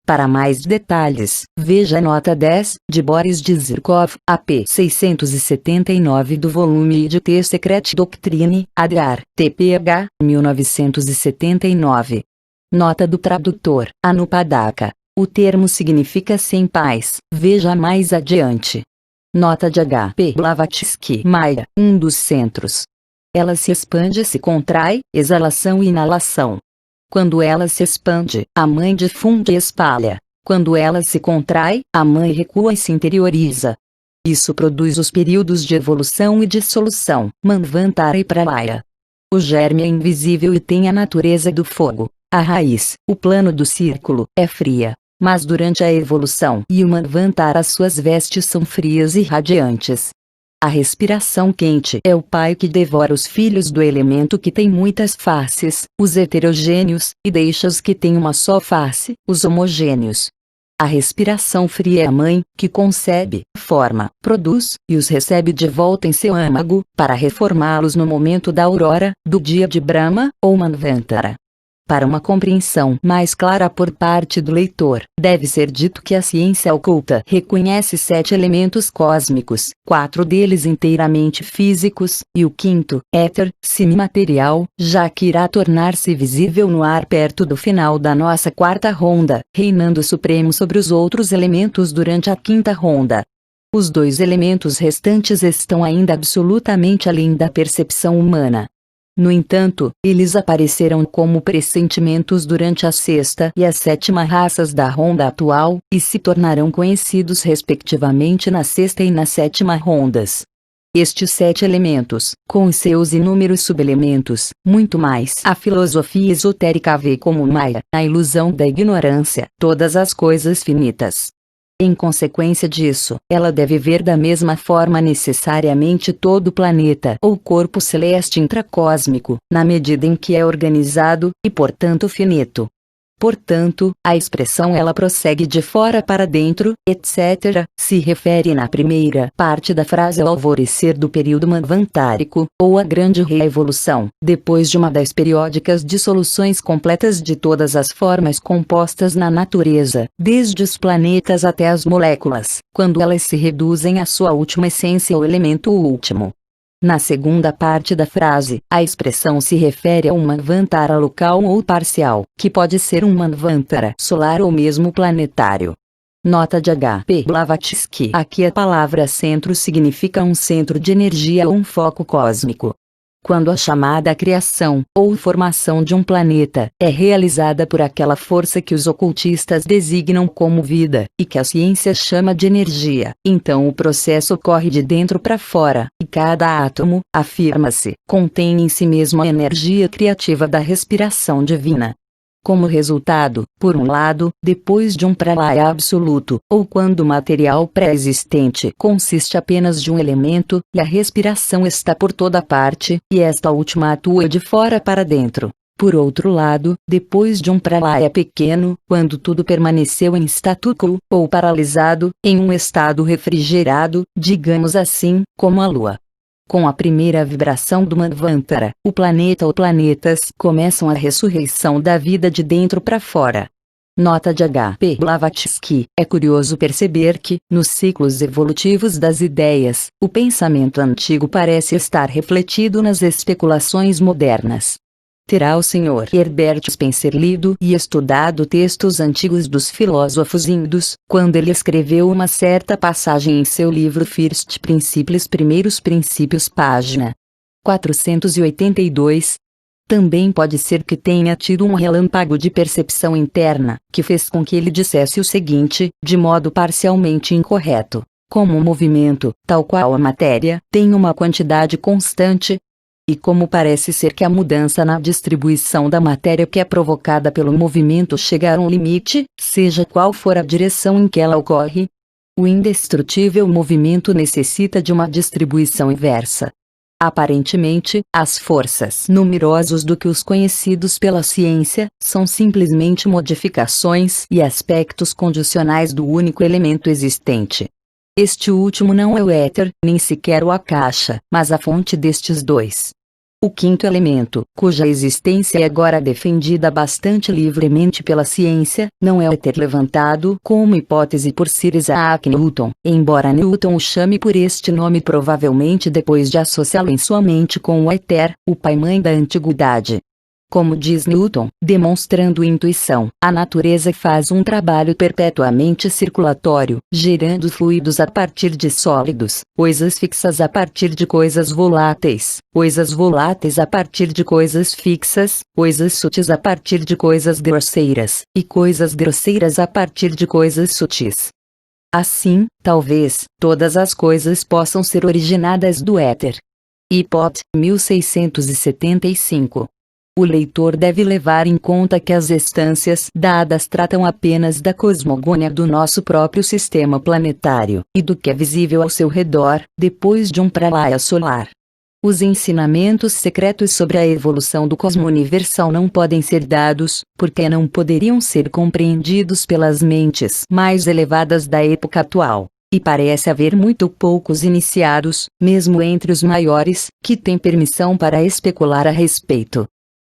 Para mais detalhes, veja a nota 10, de Boris Dizirkov, AP 679 do volume de Secret Doctrine, ADR, TPH, 1979. Nota do tradutor, Anupadaka. O termo significa sem paz, veja mais adiante. Nota de H.P. Blavatsky. Maya, um dos centros. Ela se expande e se contrai, exalação e inalação. Quando ela se expande, a mãe difunde e espalha. Quando ela se contrai, a mãe recua e se interioriza. Isso produz os períodos de evolução e dissolução, Manvantara e Pralaya. O germe é invisível e tem a natureza do fogo. A raiz, o plano do círculo, é fria. Mas durante a evolução e o Manvantara suas vestes são frias e radiantes. A respiração quente é o pai que devora os filhos do elemento que tem muitas faces, os heterogêneos, e deixa os que têm uma só face, os homogêneos. A respiração fria é a mãe, que concebe, forma, produz, e os recebe de volta em seu âmago, para reformá-los no momento da aurora, do dia de Brahma, ou Manvantara. Para uma compreensão mais clara por parte do leitor, deve ser dito que a ciência oculta reconhece 7 elementos cósmicos, 4 deles inteiramente físicos, e o quinto, éter, semimaterial, já que irá tornar-se visível no ar perto do final da nossa 4ª ronda, reinando supremo sobre os outros elementos durante a 5ª ronda. Os 2 elementos restantes estão ainda absolutamente além da percepção humana. No entanto, eles aparecerão como pressentimentos durante a sexta e a sétima raças da ronda atual, e se tornarão conhecidos respectivamente na sexta e na sétima rondas. Estes 7 elementos, com seus inúmeros subelementos, muito mais a filosofia esotérica vê como Maya, a ilusão da ignorância, todas as coisas finitas. Em consequência disso, ela deve ver da mesma forma necessariamente todo o planeta ou corpo celeste intracósmico, na medida em que é organizado, e portanto finito. Portanto, a expressão ela prossegue de fora para dentro, etc., se refere na primeira parte da frase ao alvorecer do período manvantárico, ou à grande reevolução, depois de uma das periódicas dissoluções completas de todas as formas compostas na natureza, desde os planetas até as moléculas, quando elas se reduzem à sua última essência ou elemento último. Na segunda parte da frase, a expressão se refere a um manvantara local ou parcial, que pode ser um manvantara solar ou mesmo planetário. Nota de H.P. Blavatsky. Aqui a palavra centro significa um centro de energia ou um foco cósmico. Quando a chamada criação, ou formação de um planeta, é realizada por aquela força que os ocultistas designam como vida, e que a ciência chama de energia, então o processo ocorre de dentro para fora, e cada átomo, afirma-se, contém em si mesmo a energia criativa da respiração divina. Como resultado, por um lado, depois de um pralaya absoluto, ou quando o material pré-existente consiste apenas de um elemento, e a respiração está por toda parte, e esta última atua de fora para dentro. Por outro lado, depois de um pralaya pequeno, quando tudo permaneceu em statu quo, ou paralisado, em um estado refrigerado, digamos assim, como a Lua. Com a primeira vibração do Manvantara, o planeta ou planetas começam a ressurreição da vida de dentro para fora. Nota de H.P. Blavatsky. É curioso perceber que, nos ciclos evolutivos das ideias, o pensamento antigo parece estar refletido nas especulações modernas. Terá o Sr. Herbert Spencer lido e estudado textos antigos dos filósofos indos, quando ele escreveu uma certa passagem em seu livro First Principles Primeiros Princípios página 482. Também pode ser que tenha tido um relâmpago de percepção interna, que fez com que ele dissesse o seguinte, de modo parcialmente incorreto: como o movimento, tal qual a matéria, tem uma quantidade constante, e como parece ser que a mudança na distribuição da matéria que é provocada pelo movimento chegar a um limite, seja qual for a direção em que ela ocorre, o indestrutível movimento necessita de uma distribuição inversa. Aparentemente, as forças numerosos do que os conhecidos pela ciência, são simplesmente modificações e aspectos condicionais do único elemento existente. Este último não é o éter, nem sequer o akasha, mas a fonte destes dois. O quinto elemento, cuja existência é agora defendida bastante livremente pela ciência, não é o éter levantado como hipótese por Sir Isaac Newton, embora Newton o chame por este nome provavelmente depois de associá-lo em sua mente com o éter, o pai-mãe da antiguidade. Como diz Newton, demonstrando intuição, a natureza faz um trabalho perpetuamente circulatório, gerando fluidos a partir de sólidos, coisas fixas a partir de coisas voláteis, coisas voláteis a partir de coisas fixas, coisas sutis a partir de coisas grosseiras, e coisas grosseiras a partir de coisas sutis. Assim, talvez, todas as coisas possam ser originadas do éter. Ipod, 1675. O leitor deve levar em conta que as instâncias dadas tratam apenas da cosmogônia do nosso próprio sistema planetário, e do que é visível ao seu redor, depois de um pralaya solar. Os ensinamentos secretos sobre a evolução do cosmo universal não podem ser dados, porque não poderiam ser compreendidos pelas mentes mais elevadas da época atual. E parece haver muito poucos iniciados, mesmo entre os maiores, que têm permissão para especular a respeito.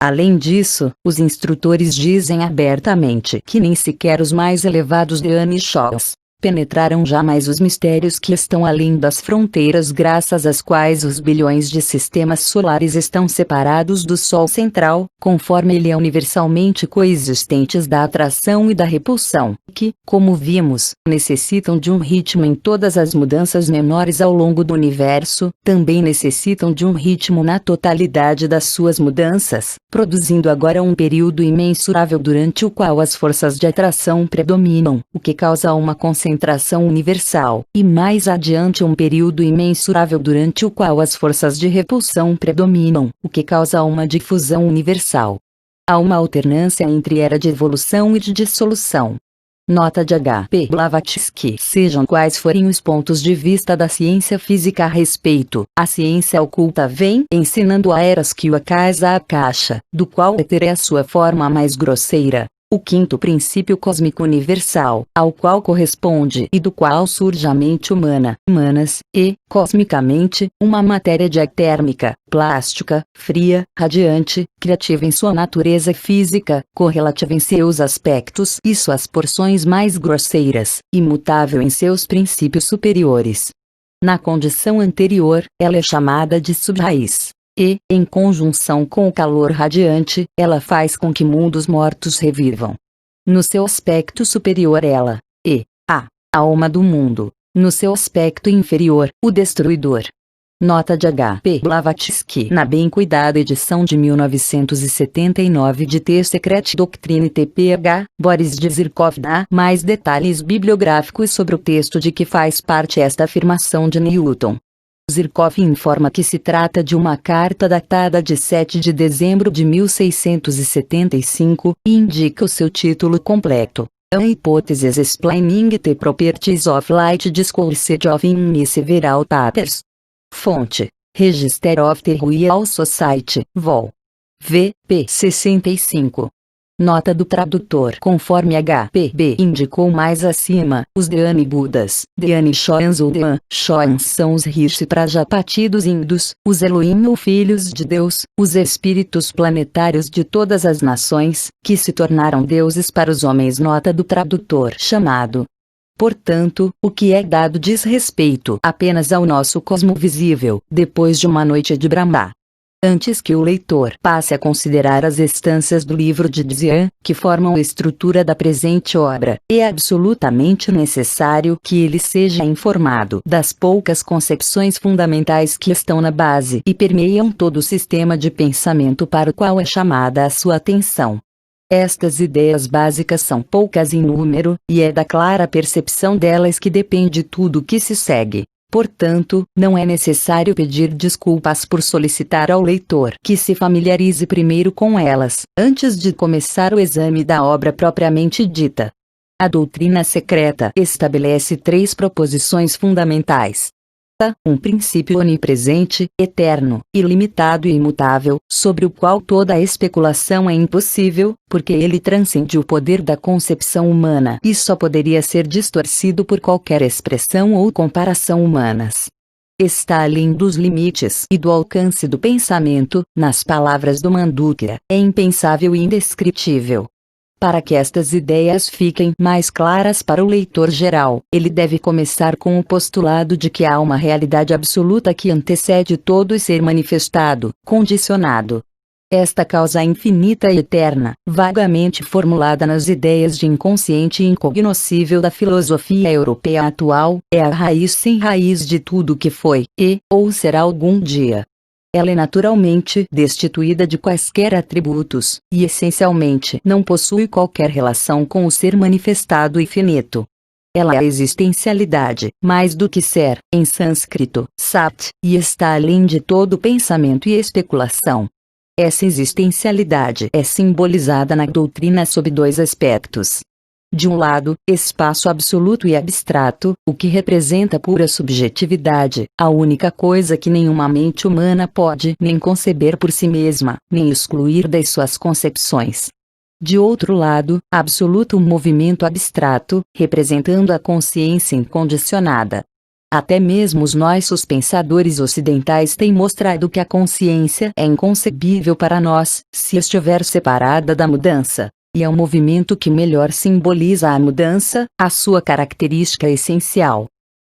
Além disso, os instrutores dizem abertamente que nem sequer os mais elevados Upanishads penetraram jamais os mistérios que estão além das fronteiras graças às quais os bilhões de sistemas solares estão separados do Sol central, conforme ele é universalmente coexistentes da atração e da repulsão, que, como vimos, necessitam de um ritmo em todas as mudanças menores ao longo do universo, também necessitam de um ritmo na totalidade das suas mudanças, produzindo agora um período imensurável durante o qual as forças de atração predominam, o que causa uma concentração universal, e mais adiante um período imensurável durante o qual as forças de repulsão predominam, o que causa uma difusão universal. Há uma alternância entre era de evolução e de dissolução. Nota de H.P. Blavatsky. Sejam quais forem os pontos de vista da ciência física a respeito, a ciência oculta vem ensinando a eras que o acaso a caixa, do qual o éter é a sua forma mais grosseira, o quinto princípio cósmico universal, ao qual corresponde e do qual surge a mente humana, humanas, e, cosmicamente, uma matéria diatérmica, plástica, fria, radiante, criativa em sua natureza física, correlativa em seus aspectos e suas porções mais grosseiras, imutável em seus princípios superiores. Na condição anterior, ela é chamada de subraiz. E, em conjunção com o calor radiante, ela faz com que mundos mortos revivam. No seu aspecto superior ela, a alma do mundo. No seu aspecto inferior, o destruidor. Nota de H.P. Blavatsky. Na bem cuidada edição de 1979 de The Secret Doctrine TPH, Boris Dizirkov dá mais detalhes bibliográficos sobre o texto de que faz parte esta afirmação de Newton. Zirkov informa que se trata de uma carta datada de 7 de dezembro de 1675, e indica o seu título completo. An Hypothesis Explaining the Properties of Light Discoursed of in Several Papers. Fonte: Register of the Royal Society, Vol. VP 65. Nota do tradutor. Conforme HPB indicou mais acima, os Dhyani Budas, Dhyani Shoans ou Dhyan Shoans são os Rishi Prajapati dos Hindus, os Elohim ou Filhos de Deus, os espíritos planetários de todas as nações, que se tornaram deuses para os homens. Nota do tradutor. Chamado. Portanto, o que é dado diz respeito apenas ao nosso cosmo visível, depois de uma noite de Brahma. Antes que o leitor passe a considerar as instâncias do livro de Dzyan, que formam a estrutura da presente obra, é absolutamente necessário que ele seja informado das poucas concepções fundamentais que estão na base e permeiam todo o sistema de pensamento para o qual é chamada a sua atenção. Estas ideias básicas são poucas em número, e é da clara percepção delas que depende tudo o que se segue. Portanto, não é necessário pedir desculpas por solicitar ao leitor que se familiarize primeiro com elas, antes de começar o exame da obra propriamente dita. A doutrina secreta estabelece 3 proposições fundamentais. Um princípio onipresente, eterno, ilimitado e imutável, sobre o qual toda especulação é impossível, porque ele transcende o poder da concepção humana e só poderia ser distorcido por qualquer expressão ou comparação humanas. Está além dos limites e do alcance do pensamento, nas palavras do Mandukya, é impensável e indescritível. Para que estas ideias fiquem mais claras para o leitor geral, ele deve começar com o postulado de que há uma realidade absoluta que antecede todo o ser manifestado, condicionado. Esta causa infinita e eterna, vagamente formulada nas ideias de inconsciente e incognoscível da filosofia europeia atual, é a raiz sem raiz de tudo que foi, ou será algum dia. Ela é naturalmente destituída de quaisquer atributos, e essencialmente não possui qualquer relação com o ser manifestado e finito. Ela é a existencialidade, mais do que ser, em sânscrito, sat, e está além de todo pensamento e especulação. Essa existencialidade é simbolizada na doutrina sob 2 aspectos. De um lado, espaço absoluto e abstrato, o que representa pura subjetividade, a única coisa que nenhuma mente humana pode nem conceber por si mesma, nem excluir das suas concepções. De outro lado, absoluto movimento abstrato, representando a consciência incondicionada. Até mesmo os nossos pensadores ocidentais têm mostrado que a consciência é inconcebível para nós, se estiver separada da mudança. e é o movimento que melhor simboliza a mudança, a sua característica essencial.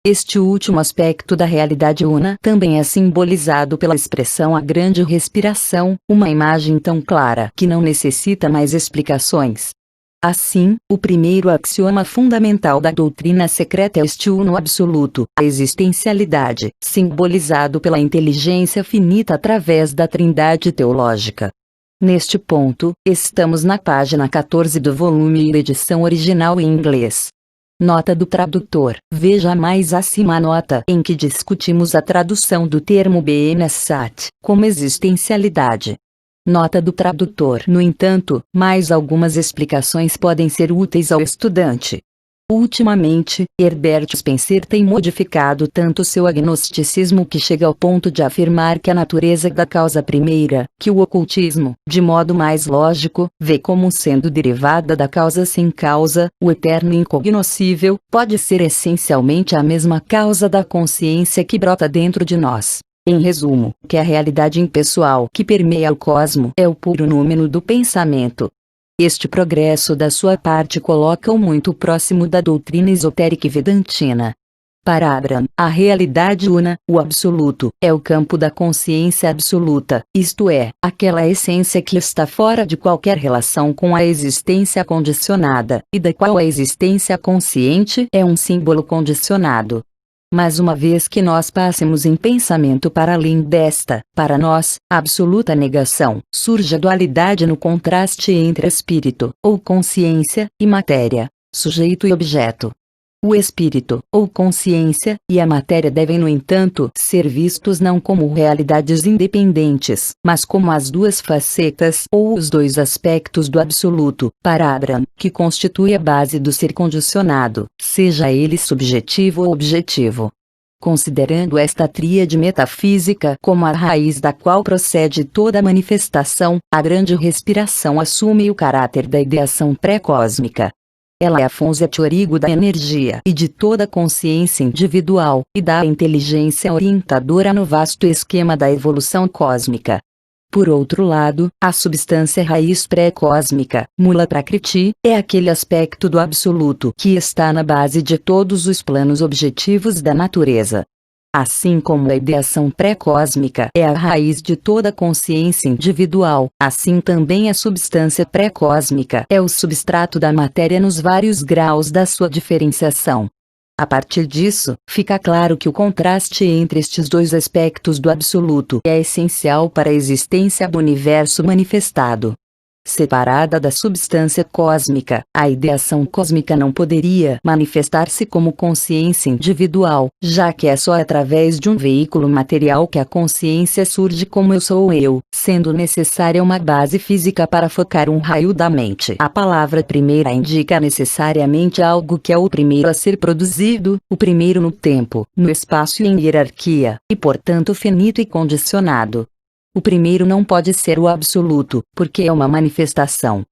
Este último aspecto da realidade una também é simbolizado pela expressão a grande respiração, uma imagem tão clara que não necessita mais explicações. Assim, o primeiro axioma fundamental da doutrina secreta é este uno absoluto, a existencialidade, simbolizado pela inteligência finita através da trindade teológica. Neste ponto, estamos na página 14 do volume e edição original em inglês. Nota do tradutor. Veja mais acima a nota em que discutimos a tradução do termo BNSat, como existencialidade. Nota do tradutor. No entanto, mais algumas explicações podem ser úteis ao estudante. Ultimamente, Herbert Spencer tem modificado tanto seu agnosticismo que chega ao ponto de afirmar que a natureza da causa primeira, que o ocultismo, de modo mais lógico, vê como sendo derivada da causa sem causa, o eterno incognoscível, pode ser essencialmente a mesma causa da consciência que brota dentro de nós. Em resumo, que a realidade impessoal que permeia o cosmo é o puro númeno do pensamento. Este progresso da sua parte coloca-o muito próximo da doutrina esotérica e vedantina. Para Abraham, a realidade una, o absoluto, é o campo da consciência absoluta, isto é, aquela essência que está fora de qualquer relação com a existência condicionada, e da qual a existência consciente é um símbolo condicionado. Mas uma vez que nós passemos em pensamento para além desta, para nós, absoluta negação, surge a dualidade no contraste entre espírito, ou consciência, e matéria, sujeito e objeto. O espírito, ou consciência, e a matéria devem no entanto ser vistos não como realidades independentes, mas como as duas facetas ou os dois aspectos do absoluto, para Abraham, que constitui a base do ser condicionado, seja ele subjetivo ou objetivo. Considerando esta tríade metafísica como a raiz da qual procede toda a manifestação, a grande respiração assume o caráter da ideação pré-cósmica. Ela é a fonte origo da energia e de toda a consciência individual, e da inteligência orientadora no vasto esquema da evolução cósmica. Por outro lado, a substância raiz pré-cósmica, Mula Prakriti, é aquele aspecto do absoluto que está na base de todos os planos objetivos da natureza. Assim como a ideação pré-cósmica é a raiz de toda consciência individual, assim também a substância pré-cósmica é o substrato da matéria nos vários graus da sua diferenciação. A partir disso, fica claro que o contraste entre estes dois aspectos do absoluto é essencial para a existência do universo manifestado. Separada da substância cósmica, a ideação cósmica não poderia manifestar-se como consciência individual, já que é só através de um veículo material que a consciência surge como eu sou eu, sendo necessária uma base física para focar um raio da mente. A palavra primeira indica necessariamente algo que é o primeiro a ser produzido, o primeiro no tempo, no espaço e em hierarquia, e portanto finito e condicionado. O primeiro não pode ser o absoluto, porque é uma manifestação.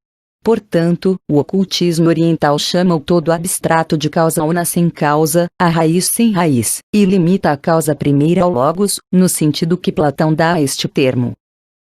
Portanto, o ocultismo oriental chama o todo abstrato de causa una sem causa, a raiz sem raiz, e limita a causa primeira ao logos, no sentido que Platão dá a este termo.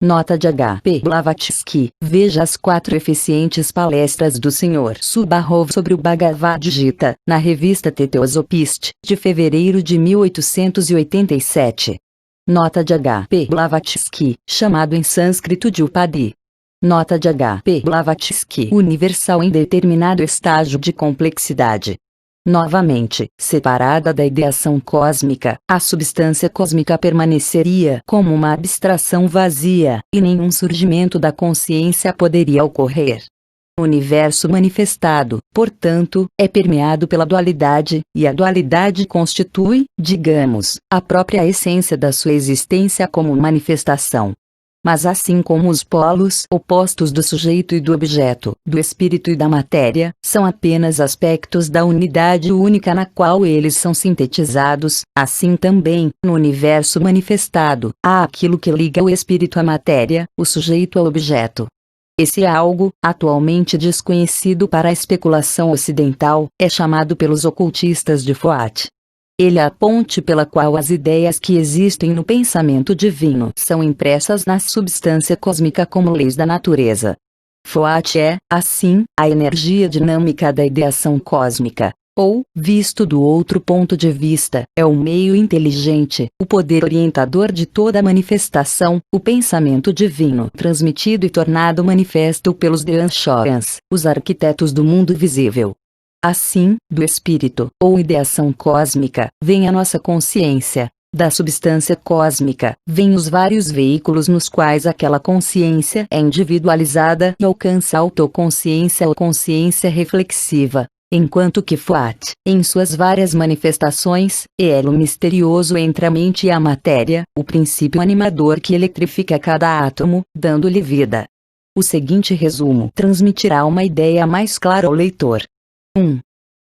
Nota de H. P. Blavatsky. Veja as 4 eficientes palestras do Sr. Subbarrov sobre o Bhagavad Gita, na revista Teteosopist, de fevereiro de 1887. Nota de H. P. Blavatsky, chamado em sânscrito de Upadi. Nota de H. P. Blavatsky. Universal em determinado estágio de complexidade. Novamente, separada da ideação cósmica, a substância cósmica permaneceria como uma abstração vazia, e nenhum surgimento da consciência poderia ocorrer. O universo manifestado, portanto, é permeado pela dualidade, e a dualidade constitui, digamos, a própria essência da sua existência como manifestação. Mas assim como os polos opostos do sujeito e do objeto, do espírito e da matéria, são apenas aspectos da unidade única na qual eles são sintetizados, assim também, no universo manifestado, há aquilo que liga o espírito à matéria, o sujeito ao objeto. Esse algo, atualmente desconhecido para a especulação ocidental, é chamado pelos ocultistas de Foat. Ele é a ponte pela qual as ideias que existem no pensamento divino são impressas na substância cósmica como leis da natureza. Foat é, assim, a energia dinâmica da ideação cósmica. Ou, visto do outro ponto de vista, é o meio inteligente, o poder orientador de toda manifestação, o pensamento divino transmitido e tornado manifesto pelos Deanshorans, os arquitetos do mundo visível. Assim, do espírito, ou ideação cósmica, vem a nossa consciência. Da substância cósmica, vêm os vários veículos nos quais aquela consciência é individualizada e alcança a autoconsciência ou consciência reflexiva. Enquanto que Foat, em suas várias manifestações, é elo misterioso entre a mente e a matéria, o princípio animador que eletrifica cada átomo, dando-lhe vida. O seguinte resumo transmitirá uma ideia mais clara ao leitor. 1.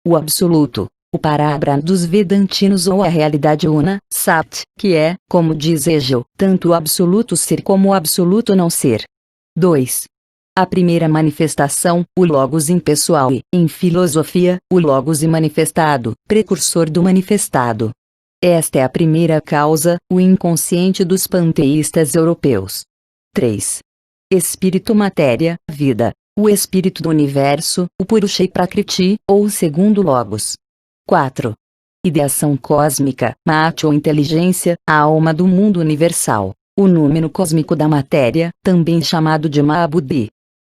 O absoluto. O Parabrahma dos Vedantinos ou a realidade una, Sat, que é, como diz Hegel, tanto o absoluto ser como o absoluto não ser. 2. A primeira manifestação, o Logos impessoal e, em filosofia, o Logos imanifestado, precursor do manifestado. Esta é a primeira causa, o inconsciente dos panteístas europeus. 3. Espírito-matéria, vida, o espírito do universo, o Purusha e Prakriti, ou o segundo Logos. 4. Ideação cósmica, Maat ou inteligência, a alma do mundo universal, o número cósmico da matéria, também chamado de Mahabudhi.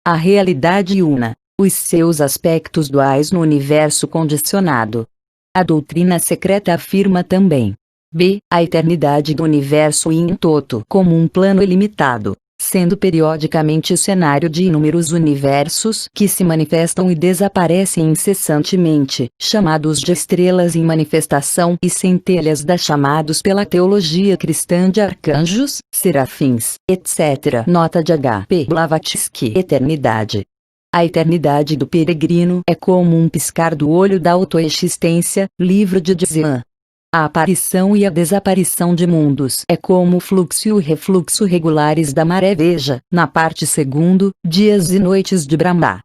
A realidade una, os seus aspectos duais no universo condicionado. A doutrina secreta afirma também. B. A eternidade do universo in toto como um plano ilimitado, sendo periodicamente o cenário de inúmeros universos que se manifestam e desaparecem incessantemente, chamados de estrelas em manifestação e centelhas das chamados pela teologia cristã de arcanjos, serafins, etc. Nota de H. P. Blavatsky. Eternidade. A eternidade do peregrino é como um piscar do olho da autoexistência, livro de Dzyan. A aparição e a desaparição de mundos é como o fluxo e o refluxo regulares da maré. Veja, na parte 2, dias e noites de Brahma.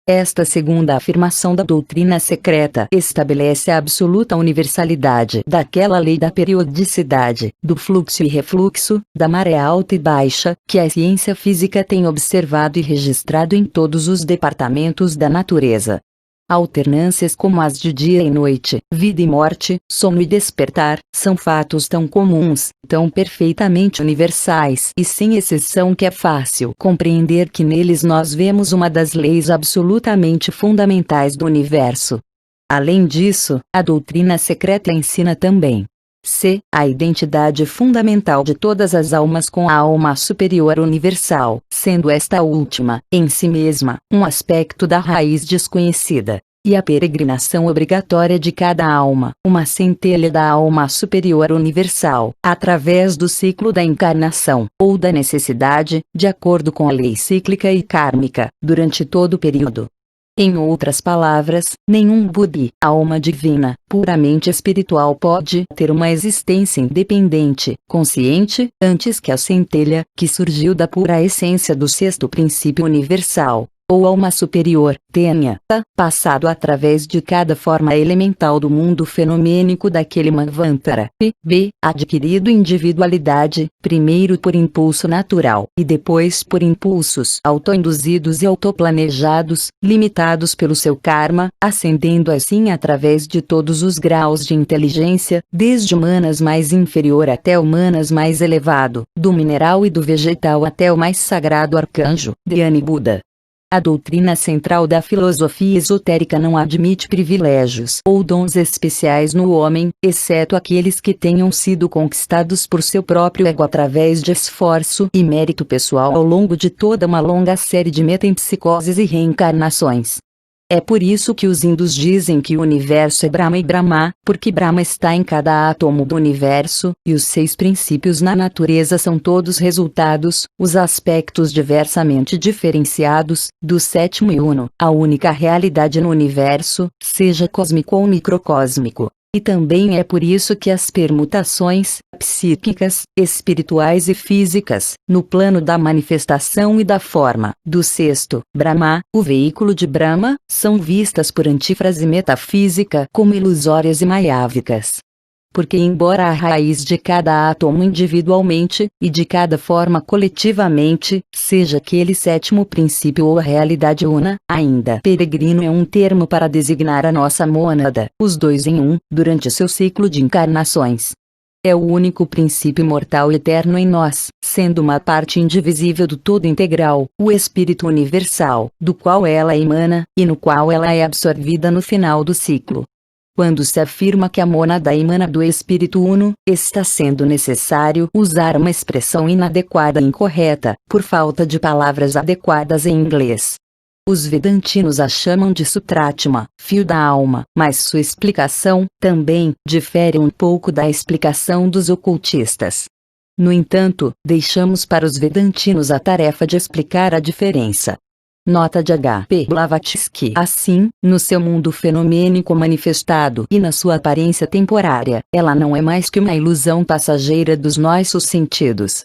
Esta segunda afirmação da doutrina secreta estabelece a absoluta universalidade daquela lei da periodicidade, do fluxo e refluxo, da maré alta e baixa, que a ciência física tem observado e registrado em todos os departamentos da natureza. Alternâncias como as de dia e noite, vida e morte, sono e despertar, são fatos tão comuns, tão perfeitamente universais e sem exceção que é fácil compreender que neles nós vemos uma das leis absolutamente fundamentais do universo. Além disso, a doutrina secreta ensina também c. A identidade fundamental de todas as almas com a alma superior universal, sendo esta última, em si mesma, um aspecto da raiz desconhecida, e a peregrinação obrigatória de cada alma, uma centelha da alma superior universal, através do ciclo da encarnação, ou da necessidade, de acordo com a lei cíclica e kármica, durante todo o período. Em outras palavras, nenhum Buddhi, alma divina, puramente espiritual pode ter uma existência independente, consciente, antes que a centelha, que surgiu da pura essência do sexto princípio universal, ou alma superior, tenha passado através de cada forma elemental do mundo fenomênico daquele Manvantara, b. adquirido individualidade, primeiro por impulso natural e depois por impulsos autoinduzidos e autoplanejados, limitados pelo seu karma, ascendendo assim através de todos os graus de inteligência, desde humanas mais inferior até humanas mais elevado, do mineral e do vegetal até o mais sagrado arcanjo, Dhyani Buda. A doutrina central da filosofia esotérica não admite privilégios ou dons especiais no homem, exceto aqueles que tenham sido conquistados por seu próprio ego através de esforço e mérito pessoal ao longo de toda uma longa série de metempsicoses e reencarnações. É por isso que os hindus dizem que o universo é Brahma e Brahma, porque Brahma está em cada átomo do universo, e os 6 princípios na natureza são todos resultados, os aspectos diversamente diferenciados, do 7º e uno, a única realidade no universo, seja cósmico ou microcósmico. E também é por isso que as permutações, psíquicas, espirituais e físicas, no plano da manifestação e da forma, do sexto, Brahma, o veículo de Brahma, são vistas por antífrase metafísica como ilusórias e maiávicas. porque embora a raiz de cada átomo individualmente, e de cada forma coletivamente, seja aquele sétimo princípio ou a realidade una, ainda peregrino é um termo para designar a nossa mônada, os dois em um, durante seu ciclo de encarnações. É o único princípio imortal e eterno em nós, sendo uma parte indivisível do todo integral, o Espírito universal, do qual ela emana, e no qual ela é absorvida no final do ciclo. Quando se afirma que a mônada emana do Espírito Uno, está sendo necessário usar uma expressão inadequada e incorreta, por falta de palavras adequadas em inglês. Os Vedantinos a chamam de Sutratma, fio da alma, mas sua explicação, também, difere um pouco da explicação dos ocultistas. No entanto, deixamos para os Vedantinos a tarefa de explicar a diferença. Nota de H. P. Blavatsky. Assim, no seu mundo fenomênico manifestado e na sua aparência temporária, ela não é mais que uma ilusão passageira dos nossos sentidos.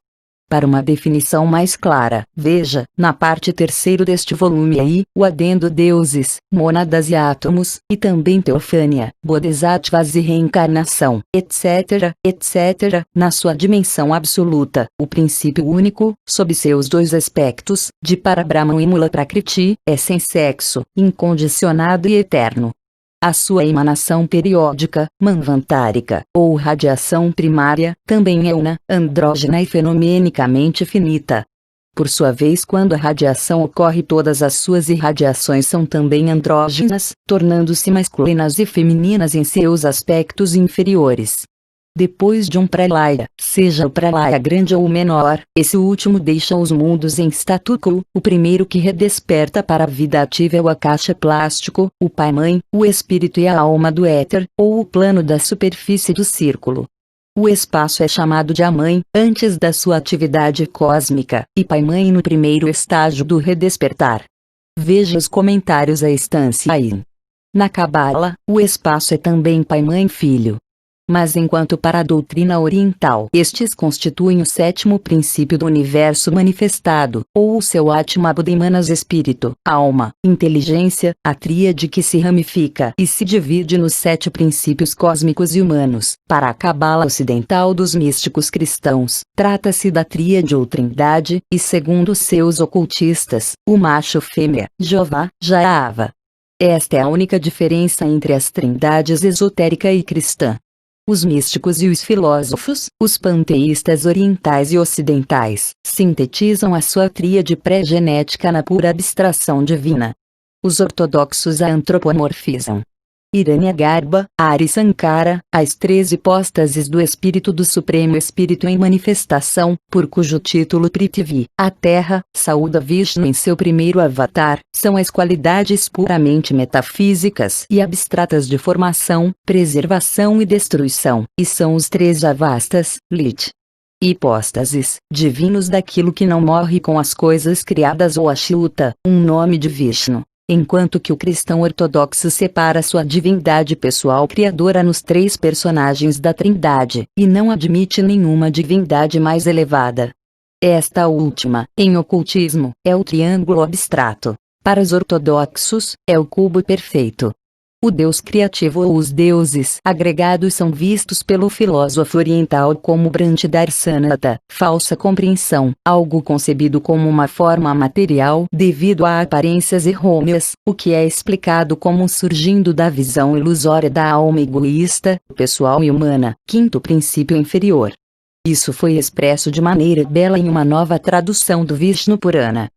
Para uma definição mais clara, veja, na parte 3ª deste volume aí, o adendo deuses, mônadas e átomos, e também teofânia, bodhisattvas e reencarnação, etc., etc., na sua dimensão absoluta, o princípio único, sob seus dois aspectos, de Parabrahman e Mula Prakriti, é sem sexo, incondicionado e eterno. A sua emanação periódica, manvantárica, ou radiação primária, também é una, andrógena e fenomenicamente finita. Por sua vez, quando a radiação ocorre, todas as suas irradiações são também andrógenas, tornando-se masculinas e femininas em seus aspectos inferiores. Depois de um pralaya, seja o pralaya grande ou menor, esse último deixa os mundos em statu quo. O primeiro que redesperta para a vida ativa é o akasha plástico, o pai-mãe, o espírito e a alma do éter, ou o plano da superfície do círculo. O espaço é chamado de a-mãe, antes da sua atividade cósmica, e pai-mãe no primeiro estágio do redespertar. Veja os comentários à instância aí. Na Cabala, o espaço é também pai-mãe-filho. Mas enquanto para a doutrina oriental estes constituem o sétimo princípio do universo manifestado, ou o seu Atma Buddhimanas espírito, alma, inteligência, a tríade que se ramifica e se divide nos 7 princípios cósmicos e humanos, para a Cabala ocidental dos místicos cristãos, trata-se da tríade ou trindade, e segundo seus ocultistas, o macho-fêmea, Jeová, Jahva. Esta é a única diferença entre as trindades esotérica e cristã. Os místicos e os filósofos, os panteístas orientais e ocidentais, sintetizam a sua tríade pré-genética na pura abstração divina. Os ortodoxos a antropomorfizam. Hiranyagarbha, Ari Sankara, as 3 hipóstases do Espírito do Supremo Espírito em manifestação, por cujo título Prithvi, a Terra, saúda Vishnu em seu primeiro avatar, são as qualidades puramente metafísicas e abstratas de formação, preservação e destruição, e são os 3 avastas, lit. Hipóstases, divinos daquilo que não morre com as coisas criadas ou Achyuta, um nome de Vishnu. Enquanto que o cristão ortodoxo separa sua divindade pessoal criadora nos 3 personagens da Trindade, e não admite nenhuma divindade mais elevada. Esta última, em ocultismo, é o triângulo abstrato. Para os ortodoxos, é o cubo perfeito. O Deus criativo ou os deuses agregados são vistos pelo filósofo oriental como Brantidarsanata, falsa compreensão, algo concebido como uma forma material devido a aparências errôneas, o que é explicado como surgindo da visão ilusória da alma egoísta, pessoal e humana, 5º princípio inferior. Isso foi expresso de maneira bela em uma nova tradução do Vishnu Purana.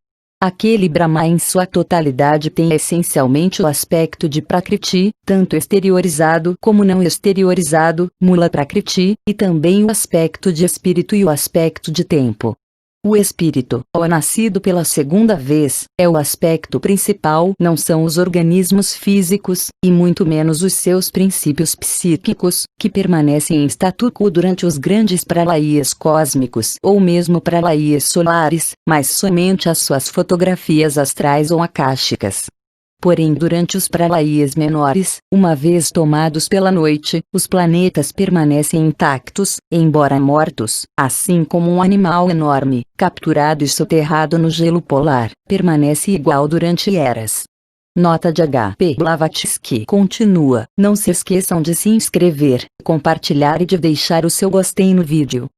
Aquele Brahma em sua totalidade tem essencialmente o aspecto de Prakriti, tanto exteriorizado como não exteriorizado, Mula Prakriti, e também o aspecto de espírito e o aspecto de tempo. O espírito, ao nascido pela segunda vez, é o aspecto principal, não são os organismos físicos, e muito menos os seus princípios psíquicos, que permanecem em statu quo durante os grandes pralayas cósmicos ou mesmo pralayas solares, mas somente as suas fotografias astrais ou akáshicas. Porém, durante os pralayas menores, uma vez tomados pela noite, os planetas permanecem intactos, embora mortos, assim como um animal enorme, capturado e soterrado no gelo polar, permanece igual durante eras. Nota de HP Blavatsky continua. Não se esqueçam de se inscrever, compartilhar e de deixar o seu gostei no vídeo.